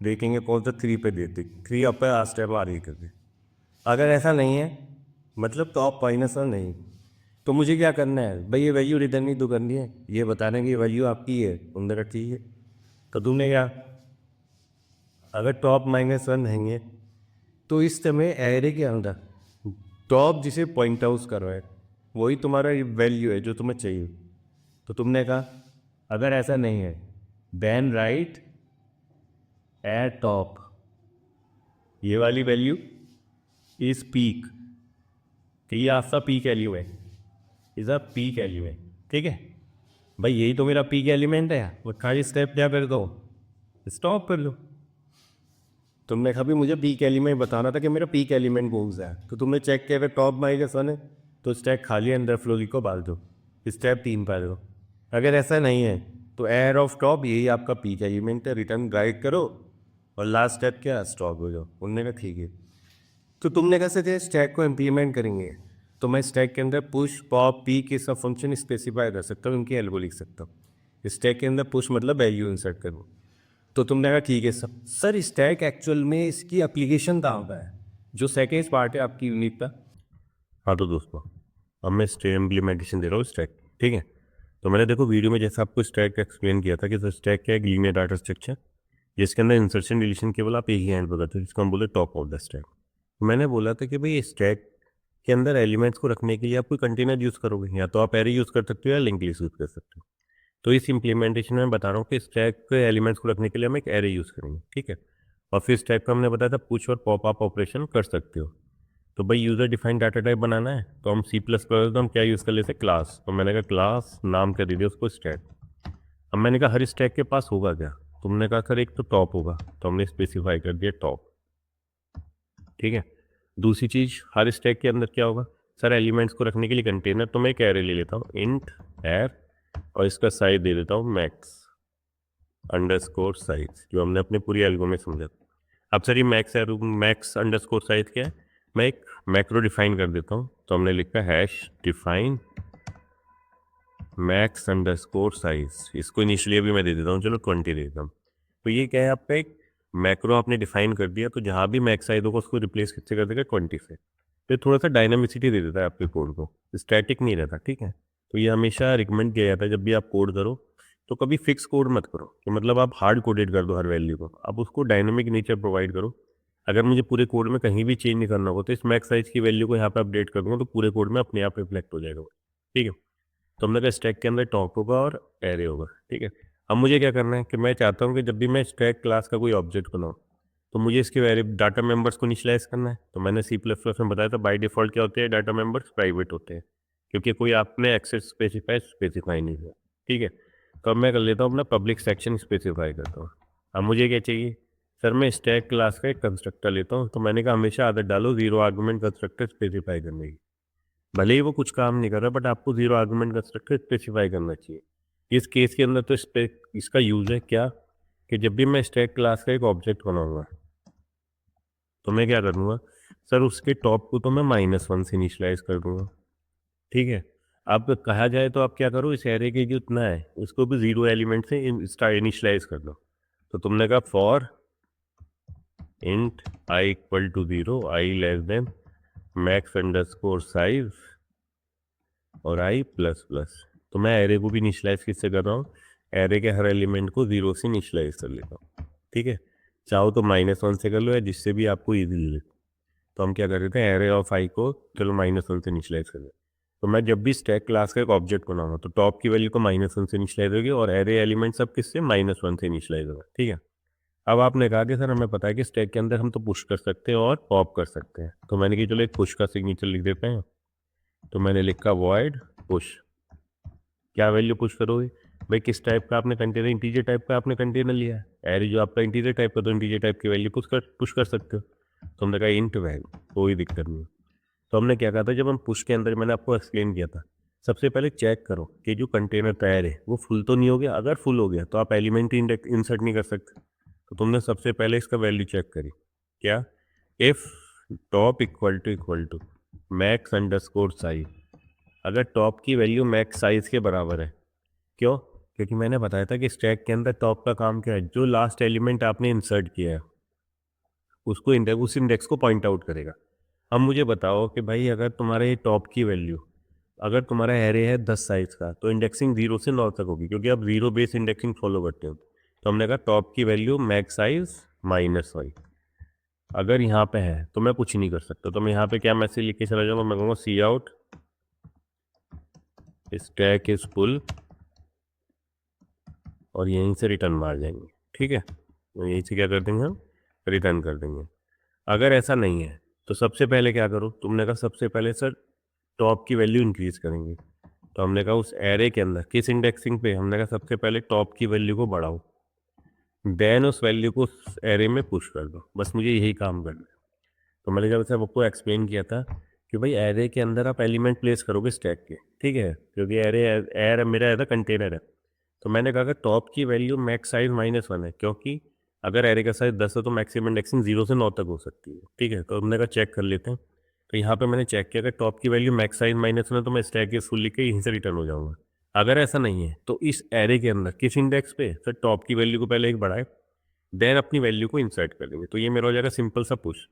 देखेंगे कौन सा 3 पे देते, 3 अपर आ स्टेप आ रही करके। अगर ऐसा नहीं है मतलब टॉप -1 नहीं, तो मुझे क्या करना है भाई, ये वैल्यू रिटर्न नहीं तो करनी है, ये बताने की वैल्यू आपकी है उनका ठीक है। तो तुमने क्या, अगर टॉप -1 नहीं है तो इस समय एरे के अंदर टॉप जिसे पॉइंट आउट कर रहा है वही तुम्हारा वैल्यू है जो तुम्हें चाहिए। तो तुमने कहा अगर ऐसा नहीं है देन राइट एट टॉप, ये वाली वैल्यू इज पीक, कि ये आपका पीक एलिमेंट है, इज अ पीक एलिमेंट, ठीक है। भाई यही तो मेरा पीक एलिमेंट है, वो खाली स्टेप क्या कर दो, स्टॉप कर लो। तुमने कभी मुझे पीक एलिमेंट बताना था कि मेरा पीक एलिमेंट कौन सा है, तो तुमने चेक किया अगर टॉप -1 है तो स्टैक खाली अंदर फ्लो को डाल दो, स्टेप 3 पर दो। अगर ऐसा नहीं है तो एयर ऑफ टॉप यही आपका पीक एलिमेंट है, रिटर्न गाइड करो और लास्ट स्टेप क्या, स्टॉप हो जाओ। उनने कहा ठीक है। तो तुमने कैसे थे स्टैक को इम्प्लीमेंट करेंगे, तो मैं स्टैक के अंदर पुश पॉप पी के सब फंक्शन स्पेसिफाई कर सकता हूँ, उनकी एल्गो लिख सकता हूँ। स्टैक के अंदर पुश मतलब वैल्यू इंसर्ट करो। तो तुमने कहा ठीक है सर स्टैक एक्चुअल में इसकी एप्लीकेशन कहाँ पर है, जो सेकेंड पार्ट है आपकी यूनिट का। हाँ तो दोस्तों अब मैं स्टैक इम्प्लीमेंटेशन दे रहा हूँ स्टैक, ठीक है। तो मैंने देखो वीडियो में जैसा आपको स्टैक एक्सप्लेन किया था कि स्टैक क्या एक लीनियर डाटा स्ट्रक्चर जिसके अंदर इंसर्शन डिलीशन केवल आप एक ही हैंड करते हो, जिसको हम बोले टॉप ऑफ द स्टैक। मैंने बोला था कि भाई स्टैक के अंदर एलिमेंट्स को रखने के लिए आप कोई कंटेनर यूज़ करोगे, या तो आप एरे यूज़ कर सकते हो या लिंक लिस्ट यूज़ कर सकते हो। तो इस इम्प्लीमेंटेशन में बता रहा हूँ कि स्टैक के एलिमेंट्स को रखने के लिए हम एक एरे यूज़ करेंगे, ठीक है। और फिर स्टैक को हमने बताया था पुश और पॉप अप ऑपरेशन कर सकते हो। तो भाई यूज़र डिफाइंड डाटा टाइप बनाना है तो हम C++ तो हम क्या यूज़ कर लेते क्लास, तो मैंने कहा क्लास नाम कर दीजिए उसको स्टैक। अब मैंने कहा हर स्टैक के पास होगा क्या, तुमने कहा सर एक तो टॉप होगा, तो हमने स्पेसिफाई कर दिया टॉप, ठीक है। दूसरी चीज़ हर स्टैक के अंदर क्या होगा, सर एलिमेंट्स को रखने के लिए कंटेनर, तो मैं एक एरे ले लेता हूँ इंट एर और इसका साइज दे देता हूँ मैक्स, अंडरस्कोर साइज, जो हमने अपने पूरी एल्गो में समझा। अब सर ये मैक्स अंडरस्कोर साइज क्या है, मैं एक मैक्रो डिफाइन कर देता हूँ। तो हमने लिखा hash define max underscore size, इसको इनिशियली अभी मैं दे देता हूँ, चलो 20 दे देता हूँ। तो ये क्या है, आपका एक मैक्रो आपने डिफाइन कर दिया, तो जहाँ भी मैक्स साइज होगा उसको रिप्लेस किससे कर देगा, 20 से। तो थोड़ा सा डायनामिसिटी दे देता है आपके कोड को, स्टैटिक नहीं रहता, ठीक है। तो ये हमेशा रिकमेंड किया जाता है जब भी आप कोड करो, तो कभी फिक्स कोड मत करो कि मतलब आप हार्ड कोडेड कर दो हर वैल्यू को, आप उसको डायनामिक नेचर प्रोवाइड करो। अगर मुझे पूरे कोड में कहीं भी चेंज नहीं करना होगा तो इस मैक्स साइज की वैल्यू को यहाँ पे अपडेट कर दूंगा, तो पूरे कोड में अपने आप रिफ्लेक्ट हो जाएगा, ठीक है। तो हमने कहा स्टैक के अंदर टॉप होगा और एरे होगा, ठीक है। अब मुझे क्या करना है कि मैं चाहता हूँ कि जब भी मैं स्टैक क्लास का कोई ऑब्जेक्ट बनाऊँ तो मुझे इसके डाटा मेंबर्स को इनिशियलाइज करना है। तो मैंने C++ में बताया था बाय डिफॉल्ट क्या होते हैं, डाटा मेंबर्स प्राइवेट होते हैं, क्योंकि कोई आपने एक्सेस स्पेसिफाई नहीं किया, ठीक है। तो अब मैं कर लेता हूँ अपना पब्लिक सेक्शन स्पेसिफाई करता हूँ। अब मुझे क्या चाहिए, सर मैं स्टैक क्लास का एक कंस्ट्रक्टर लेता हूँ। तो मैंने कहा हमेशा आदत डालो 0 आर्गुमेंट कंस्ट्रक्टर स्पेसिफाई करने की, भले ही वो कुछ काम नहीं कर रहा, बट आपको 0 आर्गुमेंट कंस्ट्रक्टर स्पेसिफाई करना चाहिए। इस केस के अंदर तो इसका यूज है क्या, कि जब भी मैं स्टैक क्लास का एक ऑब्जेक्ट बनाऊंगा तो मैं क्या करूँगा, सर उसके टॉप को तो मैं -1 से इनिशलाइज कर दूंगा, ठीक है। अब कहा जाए तो आप क्या करो, इस एरे के जो इतना है उसको भी 0 एलिमेंट से इनिशलाइज कर दो। तो तुमने कहा for int I equal to 0, I less than max underscore size और आई प्लस प्लस। तो मैं एरे को भी इनिशलाइज किससे कर रहा हूँ, एरे के हर एलिमेंट को 0 से इनिशलाइज कर लेता हूँ, ठीक है। चाहो तो -1 से कर लो या जिससे भी आपको ईजी लगे। तो हम क्या कर रहे थे, एरे ऑफ आई को चलो -1 से इनिशलाइज कर रहे। तो मैं जब भी स्टैक क्लास का एक ऑब्जेक्ट बनाऊंगा तो टॉप की वैल्यू को -1 से इनिशलाइज होगी और एरे एलिमेंट सब किससे -1 से इनिशलाइज होगा, ठीक है। अब आपने कहा कि सर हमें पता है कि स्टैक के अंदर हम तो पुश कर सकते हैं और पॉप कर सकते हैं, तो मैंने कहा चलो एक पुश का सिग्नेचर लिख देते हैं। तो मैंने लिखा वॉइड पुश। क्या वैल्यू पुश करोगे भाई, किस टाइप का आपने कंटेनर, इंटीजर टाइप का आपने कंटेनर लिया है, एरे जो आपका इंटीजर टाइप का, तो इंटीजर टाइप की वैल्यू पुश कर सकते हो। तो हमने कहा इंट वैल्यू, कोई दिक्कत नहीं। तो हमने क्या कहा था, जब हम पुश के अंदर मैंने आपको एक्सप्लेन किया था, सबसे पहले चेक करो कि जो कंटेनर तैयार है वो फुल तो नहीं हो गया। अगर फुल हो गया तो आप एलिमेंट इंसर्ट नहीं कर सकते। तो तुमने सबसे पहले इसका वैल्यू चेक करी, क्या, if top equal to max underscore size. अगर टॉप की वैल्यू मैक्स साइज के बराबर है, क्यों, क्योंकि मैंने बताया था कि स्टैक के अंदर टॉप का काम क्या है, जो लास्ट एलिमेंट आपने इंसर्ट किया है उसको उस इंडेक्स को पॉइंट आउट करेगा। अब मुझे बताओ कि भाई अगर तुम्हारे ये टॉप की वैल्यू, अगर तुम्हारा एरे है 10 साइज का तो इंडेक्सिंग 0 से 9 तक होगी, क्योंकि आप 0 बेस इंडेक्सिंग फॉलो करते हो। तो हमने कहा टॉप की वैल्यू मैक्स साइज -1। अगर यहाँ पे है तो मैं कुछ नहीं कर सकता, तो मैं यहाँ पे क्या मैसेज लिख के चला जाऊँगा, मैं कहूँगा सी आउट स्टैक इज फुल और यहीं से रिटर्न मार जाएंगे, ठीक है। तो यहीं से क्या कर देंगे हम, रिटर्न कर देंगे। अगर ऐसा नहीं है तो सबसे पहले क्या करो, तुमने कहा सबसे पहले सर टॉप की वैल्यू इंक्रीज करेंगे। तो हमने कहा उस एरे के अंदर किस इंडेक्सिंग पे, हमने कहा सबसे पहले टॉप की वैल्यू को बढ़ाओ, देन उस वैल्यू को उस एरे में पुश कर दो, बस मुझे यही काम करना है। तो मैंने जब से आपको एक्सप्लेन किया था कि भाई एरे के अंदर आप एलिमेंट प्लेस करोगे स्टैक के, ठीक है, क्योंकि एरे मेरा एज कंटेनर है। तो मैंने कहा कि टॉप की वैल्यू मैक्स साइज -1 है, क्योंकि अगर एरे का साइज 10 है तो मैक्सिमम इंडेक्सिंग 0 से 9 तक हो सकती है, ठीक है। तो हमने कहा चेक कर लेते हैं। तो यहाँ पे मैंने चेक किया कि टॉप की वैल्यू मैक्स साइज -1 है, तो मैं स्टैक के फुल लिख के यहीं से रिटर्न हो जाऊंगा। अगर ऐसा नहीं है तो इस एरे के अंदर किस इंडेक्स पे, सर टॉप की वैल्यू को पहले एक बढ़ाए, देन अपनी वैल्यू को इंसर्ट कर देंगे। तो ये मेरा हो जाएगा सिंपल सा पुश।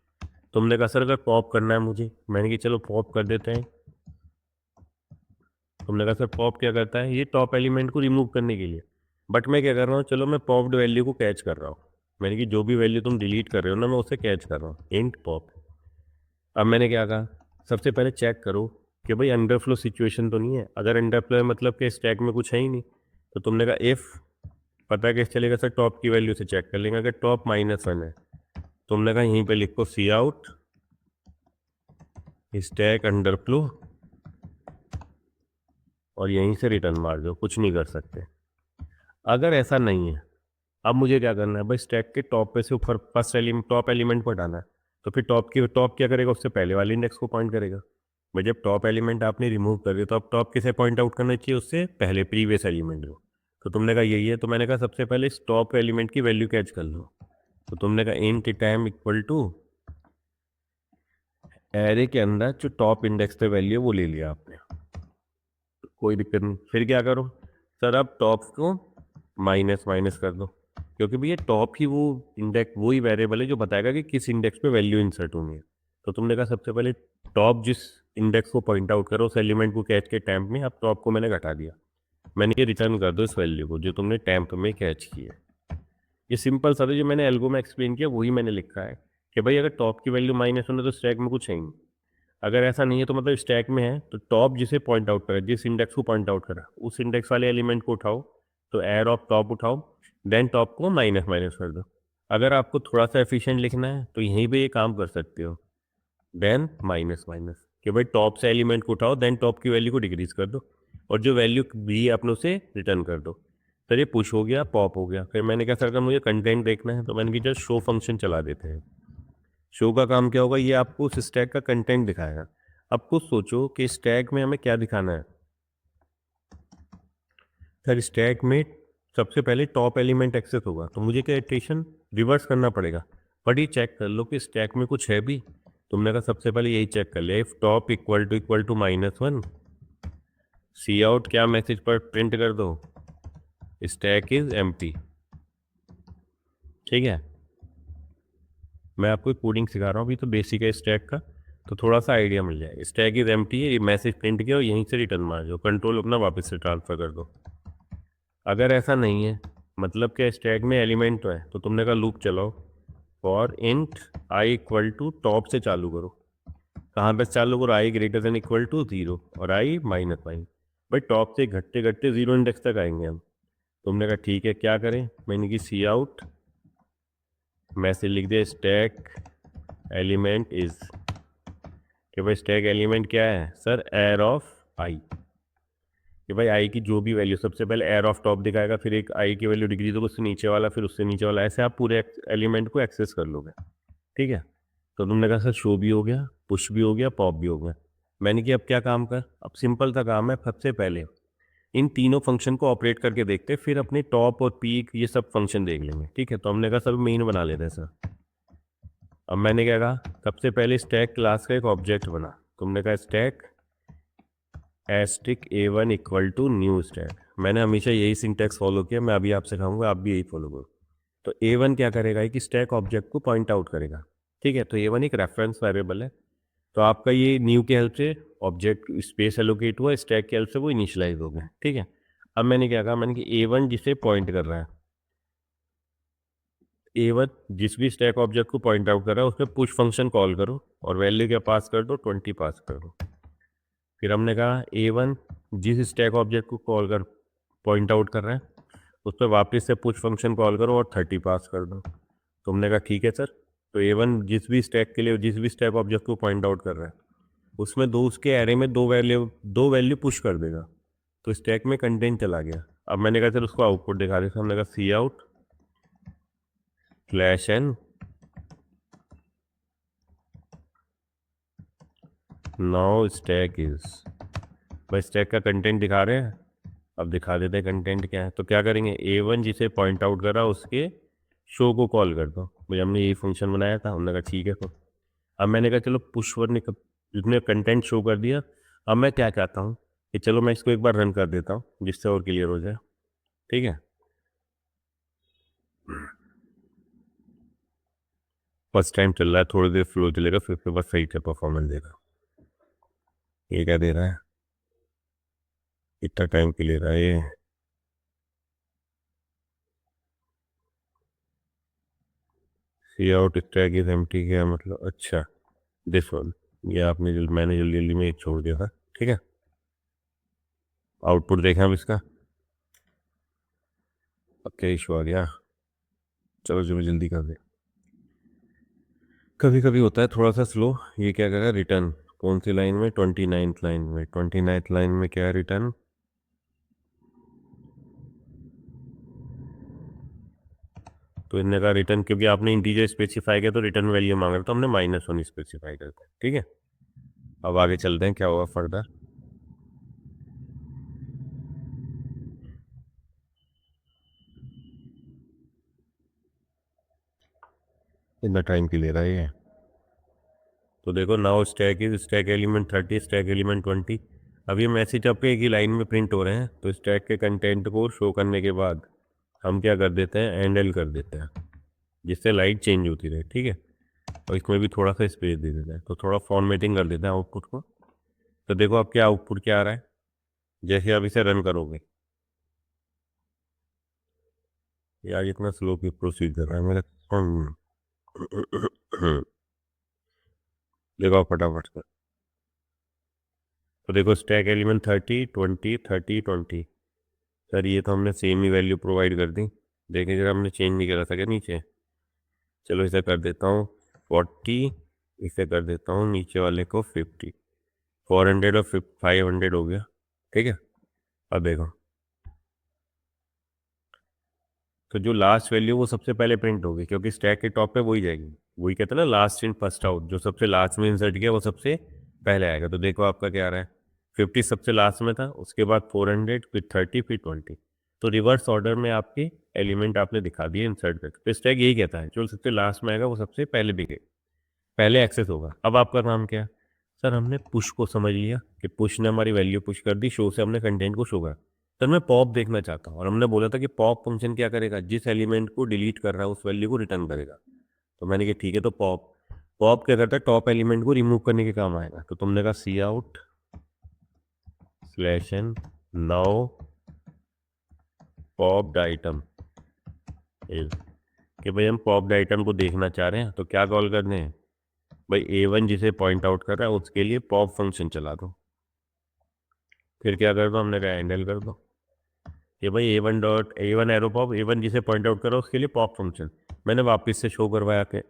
तुमने कहा सर अगर पॉप करना है मुझे, मैंने कहा चलो पॉप कर देते हैं। तुमने कहा सर पॉप क्या करता है, ये टॉप एलिमेंट को रिमूव करने के लिए, बट मैं क्या कर रहा हूँ, चलो मैं पॉप्ड वैल्यू को कैच कर रहा हूँ। मैंने कि जो भी वैल्यू तुम डिलीट कर रहे हो ना, मैं उसे कैच कर रहा हूँ, इंट पॉप। अब मैंने क्या कहा, सबसे पहले चेक करो कि भाई अंडरफ्लो सिचुएशन तो नहीं है। अगर अंडरफ्लो मतलब कि स्टैक में कुछ है ही नहीं, तो तुमने कहा इफ़, पता कैसे चलेगा सर, टॉप की वैल्यू से चेक कर लेंगे। अगर टॉप -1 है, तुमने कहा यहीं पे लिखो सी आउट स्टैक अंडरफ्लो और यहीं से रिटर्न मार दो, कुछ नहीं कर सकते। अगर ऐसा नहीं है, अब मुझे क्या करना है भाई, स्टैक के टॉप पे से ऊपर फर्स्ट एलिमेंट, टॉप एलिमेंट को हटाना है। तो फिर टॉप क्या करेगा, उससे पहले वाले इंडेक्स को पॉइंट करेगा। भाई जब टॉप एलिमेंट आपने रिमूव कर दिया तो अब टॉप किसे पॉइंट आउट करना चाहिए, उससे पहले प्रीवियस एलिमेंट को। तो तुमने कहा यही है, तो मैंने कहा सबसे पहले इस टॉप एलिमेंट की वैल्यू कैच कर लो। तो तुमने कहा int time equal to array के अंदर जो टॉप इंडेक्स पे वैल्यू है वो ले लिया आपने, कोई दिक्कत नहीं। फिर क्या करो सर, अब टॉप को माइनस माइनस कर दो, क्योंकि भैया टॉप ही वो इंडेक्स, वही वेरिएबल है जो बताएगा कि किस इंडेक्स पे वैल्यू इंसर्ट होनी है। तो तुमने कहा सबसे पहले टॉप जिस इंडेक्स को पॉइंट आउट करो उस एलिमेंट को कैच के टैम्प में, अब टॉप को मैंने घटा दिया, मैंने ये रिटर्न कर दो इस वैल्यू को जो तुमने टैम्प में कैच की है। ये सिंपल सा था, जो मैंने एल्गो में एक्सप्लेन किया वही मैंने लिखा है कि भाई अगर टॉप की वैल्यू माइनस होने तो स्टैक में कुछ है ही नहीं, अगर ऐसा नहीं है तो मतलब स्टैक में है तो टॉप जिसे पॉइंट आउट करा, जिस इंडेक्स को पॉइंट आउट करा उस इंडेक्स वाले एलिमेंट को उठाओ, तो एर ऑफ टॉप उठाओ, देन टॉप को माइनस माइनस कर दो। अगर आपको थोड़ा सा एफिशिएंट लिखना है तो यहीं पे ये काम कर सकते हो, देन माइनस माइनस, कि भाई टॉप से एलिमेंट को उठाओ देन टॉप की वैल्यू को डिक्रीज कर दो और जो वैल्यू भी आपने उसे रिटर्न कर दो। सर ये पुश हो गया, पॉप हो गया। फिर मैंने कहा सर अगर मुझे कंटेंट देखना है तो मैंने कहा जस्ट शो फंक्शन चला देते हैं। शो का काम क्या होगा, ये आपको उस स्टैक का कंटेंट दिखाएगा। अब कुछ सोचो कि स्टैक में हमें क्या दिखाना है। सर स्टैक में सबसे पहले टॉप एलिमेंट एक्सेस होगा तो मुझे क्या इटरेशन रिवर्स करना पड़ेगा, बट ये चेक कर लो कि स्टैक में कुछ है भी। तुमने कहा सबसे पहले यही चेक कर लिया, if top equal to -1, cout क्या मैसेज पर प्रिंट कर दो, स्टैक इज एम्प्टी। ठीक है, मैं आपको कोडिंग सिखा रहा हूँ अभी, तो बेसिक है स्टैक का, तो थोड़ा सा आइडिया मिल जाएगा। स्टैक इज एम्प्टी है, ये मैसेज प्रिंट किया और यहीं से रिटर्न मार दो, कंट्रोल अपना वापस से ट्रांसफर कर दो। अगर ऐसा नहीं है, मतलब क्या स्टैक में एलिमेंट तो है, तो तुमने कहा लूप चलाओ for int I equal to top से चालू करो। कहाँ पे चालू करो, I greater than equal to 0 और आई -1। भाई टॉप से घटते घटते 0 इंडेक्स तक आएंगे हम। तुमने कहा ठीक है, क्या करें, मैंने की सी आउट मैसेज लिख दिया स्टैक एलिमेंट इज, कि भाई स्टैक एलिमेंट क्या है सर, एर ऑफ आई, कि भाई आई की जो भी वैल्यू, सबसे पहले एर ऑफ टॉप दिखाएगा, फिर एक आई की वैल्यू डिक्रीज होगा, उससे नीचे वाला, फिर उससे नीचे वाला, ऐसे आप पूरे एलिमेंट को एक्सेस कर लोगे। ठीक है, तो तुमने कहा सर शो भी हो गया, पुश भी हो गया, पॉप भी हो गया। मैंने कि अब क्या काम कर, अब सिंपल सा काम है, सबसे पहले इन तीनों फंक्शन को ऑपरेट करके देखते, फिर अपने टॉप और पीक ये सब फंक्शन देख लेंगे। ठीक है, तो हमने कहा सब मेन बना लेते हैं सर। अब मैंने क्या कहा, सबसे पहले स्टैक क्लास का एक ऑब्जेक्ट बना। तुमने कहा स्टैक एस्टिक A1 equal to new stack. मैंने हमेशा यही सिंटैक्स फॉलो किया, मैं अभी आपसे कहूँगा आप भी यही फॉलो करो। तो A1 क्या करेगा कि स्टैक ऑब्जेक्ट को पॉइंट आउट करेगा। ठीक है, तो A1 एक रेफरेंस वेरिएबल है, तो आपका ये न्यू के हेल्प से ऑब्जेक्ट स्पेस एलोकेट हुआ, स्टैक के हेल्प से वो इनिशियलाइज हो गया। ठीक है, अब मैंने क्या कहा, मैंने कि A1 जिसे पॉइंट कर रहा है, A1 जिस भी स्टैक ऑब्जेक्ट को पॉइंट आउट कर रहा है उसमें पुश फंक्शन कॉल करो और वैल्यू क्या पास कर दो, 20 पास कर दो। फिर हमने कहा A1 जिस स्टैक ऑब्जेक्ट को कॉल कर पॉइंट आउट कर रहा है उस पर वापस से पुश फंक्शन कॉल करो और 30 पास कर दो। तुमने कहा ठीक है सर। तो A1 जिस भी स्टैक के लिए, जिस भी स्टैक ऑब्जेक्ट को पॉइंट आउट कर रहा है उसमें दो, उसके एरे में दो वैल्यू पुश कर देगा, तो स्टैक में कंटेंट चला गया। अब मैंने कहा सर उसको आउटपुट दिखा देता, हमने कहा cout slash n now stack is, भाई स्टैक का कंटेंट दिखा रहे हैं, अब दिखा देते हैं कंटेंट क्या है। तो क्या करेंगे, A1 जिसे पॉइंट आउट करा उसके शो को कॉल कर दो। भाई हमने यही फंक्शन बनाया था, हमने कहा ठीक है। तो अब मैंने कहा चलो पुश वन ने जितने कंटेंट शो कर दिया, अब मैं क्या चाहता हूँ कि चलो मैं इसको एक बार रन कर देता हूँ जिससे और क्लियर हो जाए। ठीक है, फर्स्ट टाइम चल रहा है, थोड़ी देर फ्लो चलेगा फिर उसके बाद सही से परफॉर्मेंस देगा। ये क्या दे रहा है, इतना टाइम क्यों ले रहा है ये। सी आउट स्टैक इज एम्प्टी क्या मतलब, अच्छा दिस वन, ये आपने मैंने जल्दी जल्दी में छोड़ दिया था। ठीक है, आउटपुट देखें अब इसका, अब क्या इशू आ गया, चलो जो जल्दी कर दे। कभी कभी होता है थोड़ा सा स्लो। ये क्या करेगा, रिटर्न कौन सी लाइन में, 29th लाइन में। 29th लाइन में क्या है, रिटर्न तो इनने का रिटर्न, क्योंकि आपने इंटीजर स्पेसिफाई किया तो रिटर्न वैल्यू मांग रहा, तो हमने -1 स्पेसिफाई करते हैं। ठीक है, अब आगे चलते हैं क्या होगा फर्दर। इतना टाइम क्यों ले रहा है ये? तो देखो now stack is stack element 30 stack element 20। अब ये मैसेज आपके एक ही लाइन में प्रिंट हो रहे हैं, तो स्टैक के कंटेंट को शो करने के बाद हम क्या कर देते हैं, एंडल कर देते हैं, जिससे लाइट चेंज होती रहे, ठीक है। और इसमें भी थोड़ा सा स्पेस दे देते हैं, तो थोड़ा फॉर्मेटिंग कर देते हैं आउटपुट को। तो देखो अब क्या आउटपुट क्या आ रहा है जैसे आप इसे रन करोगे। यार इतना स्लो क्यों प्रोसीड कर रहा है मेरा फोन? देखो फटाफट कर। तो देखो स्टैक एलिमेंट 30 20 30 20। सर ये तो हमने सेम ही वैल्यू प्रोवाइड कर दी। देखें जरा, हमने चेंज नहीं करा था क्या नीचे? चलो इसे कर देता हूँ 40, इसे कर देता हूँ नीचे वाले को 50। 400 और 500 हो गया, ठीक है। अब देखो, तो जो लास्ट वैल्यू वो सबसे पहले प्रिंट होगी, क्योंकि स्टैक के टॉप पे वही जाएगी। वही कहते हैं ना, लास्ट इन फर्स्ट आउट, जो सबसे लास्ट में इंसर्ट किया वो सबसे पहले आएगा। तो देखो आपका क्या आ रहा है, 50 सबसे लास्ट में था, उसके बाद 400, फिर 30, फिर 20। तो रिवर्स ऑर्डर में आपके एलिमेंट आपने दिखा दिए इंसर्ट करके। तो स्टैक यही कहता है, जो सबसे लास्ट में आएगा वो सबसे पहले दिखे, पहले एक्सेस होगा। अब आपका काम क्या है? सर हमने पुश को समझ लिया कि पुश ने हमारी वैल्यू पुश कर दी, शो से हमने कंटेंट को शो करा। सर मैं पॉप देखना चाहता हूँ, और हमने बोला था कि पॉप फंक्शन क्या करेगा, जिस एलिमेंट को डिलीट कर रहा है उस वैल्यू को रिटर्न करेगा। तो मैंने कहा ठीक है, तो पॉप पॉप क्या करता है, टॉप एलिमेंट को रिमूव करने के काम आएगा। तो तुमने कहा cout slash n now popped item is, कि भाई हम पॉप्ड आइटम को देखना चाह रहे हैं, तो क्या कॉल करने हैं भाई, A1 जिसे पॉइंट आउट कर रहा है उसके लिए पॉप फंक्शन चला दो। फिर क्या कर दो, हमने कहा हैंडल कर दो कि भाई A1 एरो पॉप, A1 जिसे पॉइंट आउट करो उसके लिए पॉप फंक्शन। मैंने वापस से शो करवाया के,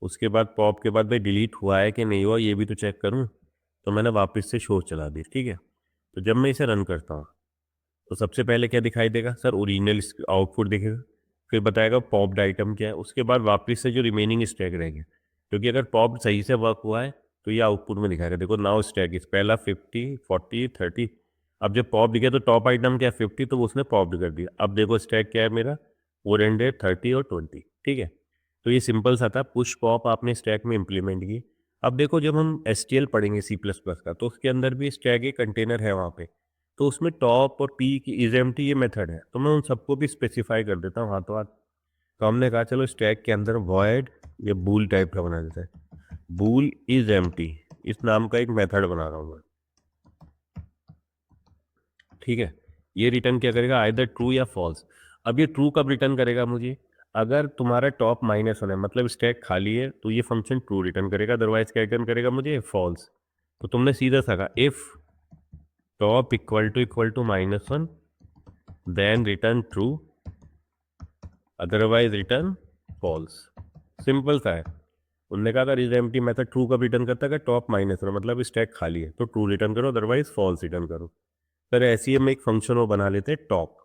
उसके बाद पॉप के बाद भाई डिलीट हुआ है कि नहीं हुआ ये भी तो चेक करूँ। तो मैंने वापस से शो चला दी, ठीक है। तो जब मैं इसे रन करता हूँ तो सबसे पहले क्या दिखाई देगा सर, ओरिजिनल आउटपुट दिखेगा। फिर बताएगा पॉप्ड आइटम क्या है, उसके बाद वापस से जो रिमेनिंग स्टैक रहेंगे, क्योंकि अगर पॉप सही से वर्क हुआ है तो ये आउटपुट में दिखाएगा। देखो नाउ स्टैक इस पहला 50 40 30। अब जब पॉप दिखे तो टॉप आइटम क्या है 50, तो उसने पॉप्ड कर दिया। अब देखो स्टैक क्या है मेरा, 400 30 और 20, ठीक है। तो ये सिंपल सा था, पुश पॉप आपने स्टैक में इंप्लीमेंट की। अब देखो जब हम STL पढ़ेंगे C++ का, तो उसके अंदर भी स्टैक एक कंटेनर है वहाँ पे। तो उसमें टॉप और पी की इज एम्प्टी ये मेथड है, तो मैं उन सबको भी स्पेसिफाई कर देता हूँ हाथों हाथ। तो हमने कहा चलो स्टैक के अंदर वॉइड ये बूल टाइप का बना देता है, बूल इज एम्प्टी, इस नाम का एक मेथड बना रहा हूँ मैं, ठीक है। ये रिटर्न क्या करेगा, आइदर ट्रू या फॉल्स। अब ये ट्रू कब रिटर्न करेगा मुझे, अगर तुम्हारा टॉप -1 है, मतलब स्टैक खाली है, तो ये फंक्शन ट्रू रिटर्न करेगा। अदरवाइज क्या रिटर्न करेगा मुझे, फॉल्स। तो तुमने सीधा सा कहा if top equal to -1 then return true, otherwise return false. Simple सा है। उनने कहा अगर इज एम्प्टी मेथड ट्रू कब रिटर्न करता है, टॉप -1 मतलब स्टैक खाली है तो ट्रू रिटर्न करो, अदरवाइज फॉल्स रिटर्न करो। सर ऐसे ही हम एक फंक्शन वो बना लेते हैं टॉप।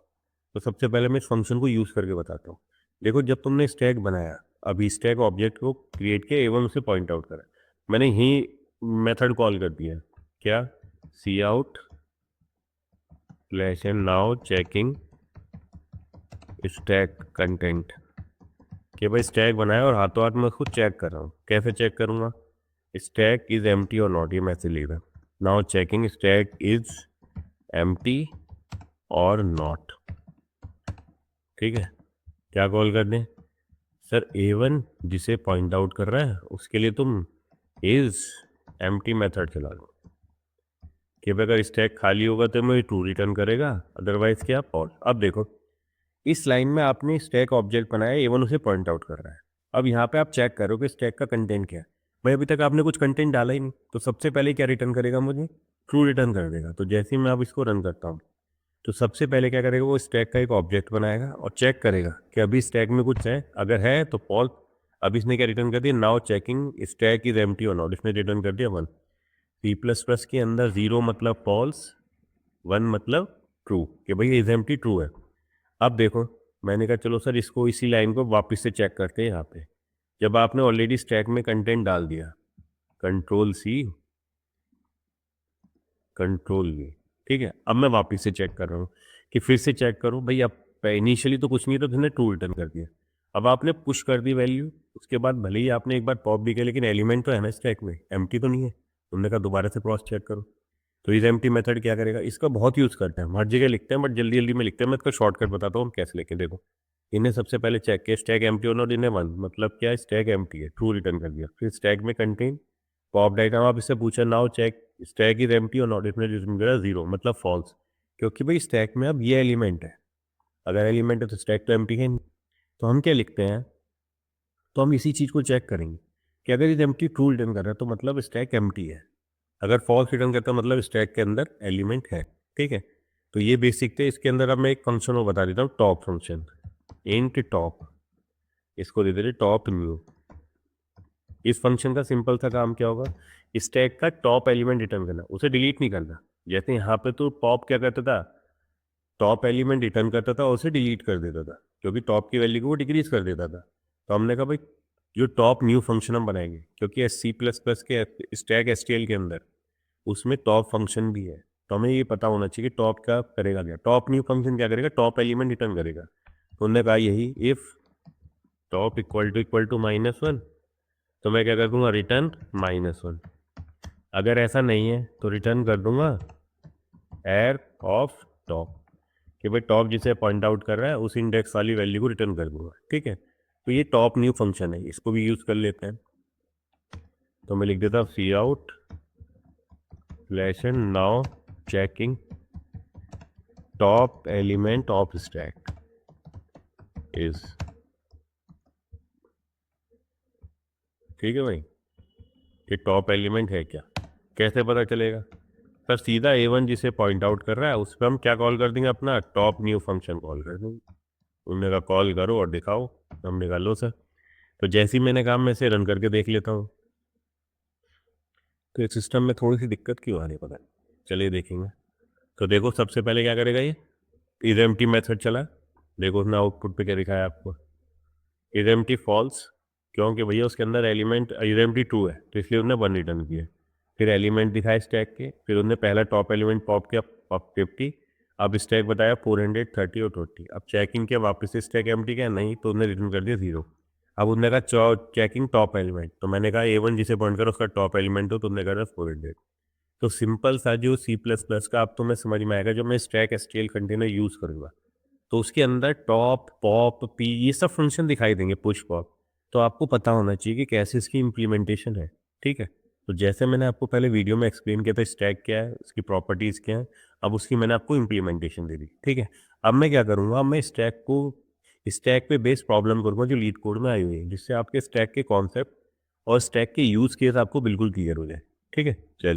तो सबसे पहले मैं इस फंक्शन को यूज़ करके बताता हूँ। देखो जब तुमने स्टैक बनाया, अभी स्टैक ऑब्जेक्ट को क्रिएट किया, एवं उसे पॉइंट आउट करा, मैंने ही मेथड कॉल कर दिया, क्या, cout slash n now checking stack content, कि भाई स्टैक बनाया और हाथों हाथ में उसको चेक कर रहा हूँ। कैसे चेक करूँगा, स्टैक इज एम्प्टी और नॉट, ये मैसेज लिख रहा है। Now checking stack is empty और नॉट, ठीक है। क्या कॉल कर दें सर, A1 जिसे पॉइंट आउट कर रहा है उसके लिए तुम इज एम्प्टी मेथड चला दो, कि भाई अगर स्टैक खाली होगा तो मैं ट्रू रिटर्न करेगा, अदरवाइज क्या फॉल्स। अब देखो इस लाइन में आपने स्टैक ऑब्जेक्ट बनाया, A1 उसे पॉइंट आउट कर रहा है। अब यहाँ पे आप चेक करो कि स्टैक का कंटेंट क्या है। भाई अभी तक आपने कुछ कंटेंट डाला ही नहीं, तो सबसे पहले क्या रिटर्न करेगा मुझे, ट्रू रिटर्न कर देगा। तो जैसे ही मैं अब इसको रन करता हूँ, तो सबसे पहले क्या करेगा, वो स्टैक का एक ऑब्जेक्ट बनाएगा और चेक करेगा कि अभी स्टैक में कुछ है, अगर है तो फॉल्स। अब इसने क्या रिटर्न कर दिया, now checking stack is empty और नॉट, इसने रिटर्न कर दिया 1। C++ के अंदर 0 मतलब फॉल्स, 1 मतलब ट्रू, कि भाई इज एम्प्टी ट्रू है। अब देखो मैंने कहा चलो सर इसको इसी लाइन को वापस से चेक करते हैं यहाँ पे। जब आपने ऑलरेडी स्टैक में कंटेंट डाल दिया, Ctrl+C Ctrl+V, ठीक है। अब मैं वापस से चेक कर रहा हूँ कि फिर से चेक करूँ भाई, अब इनिशियली तो कुछ नहीं था, तुमने ट्रू रिटर्न कर दिया। अब आपने पुश कर दी वैल्यू, उसके बाद भले ही आपने एक बार पॉप भी किया लेकिन एलिमेंट तो है ना स्टैक में, एम्प्टी तो नहीं है। तुमने कहा दोबारा से क्रॉस चेक करो। तो इस एम्प्टी मेथड क्या करेगा, इसका बहुत यूज़ करते हैं हम, हर जगह लिखते हैं बट जल्दी जल्दी में लिखते हैं। मैं इसका शॉर्टकट बताता हूँ हम कैसे लिखें। देखो, इन्हें सबसे पहले चेक किया स्टैक एम्प्टी और नॉट, इन्हें 1 मतलब क्या है, स्टैक एम्प्टी है, ट्रू रिटर्न कर दिया। फिर स्टैक में कंटेन पॉप डायग्राम, आप इससे पूछा now check stack is empty और नॉट, इसमें रिटर्न करा 0 मतलब फॉल्स, क्योंकि भाई स्टैक में अब ये एलिमेंट है, अगर एलिमेंट है तो स्टैक तो एम्प्टी है नहीं। तो हम क्या लिखते हैं, तो हम इसी चीज़ को चेक करेंगे कि अगर इज एम्प्टी ट्रू रिटर्न कर रहा है तो मतलब स्टैक एम्प्टी है, अगर फॉल्स रिटर्न करता है मतलब स्टैक के अंदर एलिमेंट है। ठीक है, तो ये बेसिक थे। इसके अंदर अब मैं एक फंक्शन वो बता देता हूँ, टॉप फंक्शन, इंट टॉप, इसको दे देते टॉप न्यू। इस फंक्शन का सिंपल सा काम क्या होगा, स्टैक का टॉप एलिमेंट रिटर्न करना, उसे डिलीट नहीं करना। जैसे यहाँ पे तो पॉप क्या करता था, टॉप एलिमेंट रिटर्न करता था और उसे डिलीट कर देता था, क्योंकि टॉप की वैल्यू को वो डिक्रीज कर देता था। तो हमने कहा भाई जो टॉप न्यू फंक्शन हम बनाएंगे, क्योंकि C++ के स्टैक STL के अंदर उसमें टॉप फंक्शन भी है, तो हमें ये पता होना चाहिए कि टॉप क्या करेगा, क्या टॉप न्यू फंक्शन क्या करेगा, टॉप एलिमेंट रिटर्न करेगा। तो उन्होंने कहा यही इफ टॉप इक्वल टू -1, तो मैं क्या कर दूंगा, रिटर्न -1। अगर ऐसा नहीं है तो रिटर्न कर दूंगा एर ऑफ टॉप, कि भाई टॉप जिसे पॉइंट आउट कर रहा है उस इंडेक्स वाली वैल्यू को रिटर्न कर दूंगा। ठीक है, तो ये टॉप न्यू फंक्शन है, इसको भी यूज़ कर लेते हैं। तो मैं लिख देता हूँ cout lesson now checking top element of stack is. ठीक है भाई, ये टॉप एलिमेंट है क्या, कैसे पता चलेगा सर, सीधा A1 जिसे पॉइंट आउट कर रहा है उस पर हम क्या कॉल कर देंगे, अपना टॉप न्यू फंक्शन कॉल कर देंगे। उन्होंने कहा कॉल करो और दिखाओ, हमने कहा लो सर। तो जैसे ही मैंने कहा मैं इसे रन करके देख लेता हूँ। तो इस सिस्टम में थोड़ी सी दिक्कत क्यों आ रही है पता नहीं, चलिए देखेंगे। तो देखो सबसे पहले क्या करेगा, ये इज एम्प्टी मेथड चला, देखो उसने आउटपुट पे क्या दिखाया आपको, इज एम्प्टी फॉल्स, क्योंकि भैया उसके अंदर एलिमेंट इज एम्प्टी ट्रू है तो इसलिए उन्होंने 1 रिटर्न किया। फिर एलिमेंट दिखाए स्टैक के, फिर उन्होंने पहला टॉप एलिमेंट पॉप किया, पॉप 50, अब स्टैक बताया 430 और 20, अब चेकिंग किया वापस से स्टैक एम्प्टी क्या नहीं, तो उन्होंने रिटर्न कर दिया 0। अब उन्होंने कहा चेकिंग टॉप एलिमेंट, तो मैंने कहा A1 जिसे पॉइंट करो उसका टॉप एलिमेंट हो, तो उन्होंने कहा 400। तो सिंपल सा जो C++ का अब तो मैं समझ में आएगा, जो मैं स्टैक STL कंटेनर यूज़ करूँगा तो उसके अंदर टॉप पॉप पी ये सब फंक्शन दिखाई देंगे, पुश पॉप। तो आपको पता होना चाहिए कि कैसे इसकी इम्प्लीमेंटेशन है। ठीक है, तो जैसे मैंने आपको पहले वीडियो में एक्सप्लेन किया था स्टैक क्या है, उसकी प्रॉपर्टीज़ क्या है, अब उसकी मैंने आपको इम्प्लीमेंटेशन दे दी। ठीक है, अब मैं क्या करूँगा, अब मैं स्टैक पे बेस्ड प्रॉब्लम करूँगा जो लीड कोड में आई हुई है, जिससे आपके स्टैक के कॉन्सेप्ट और स्टैक के यूज़ केस आपको बिल्कुल क्लियर हो जाए। ठीक है, चलिए।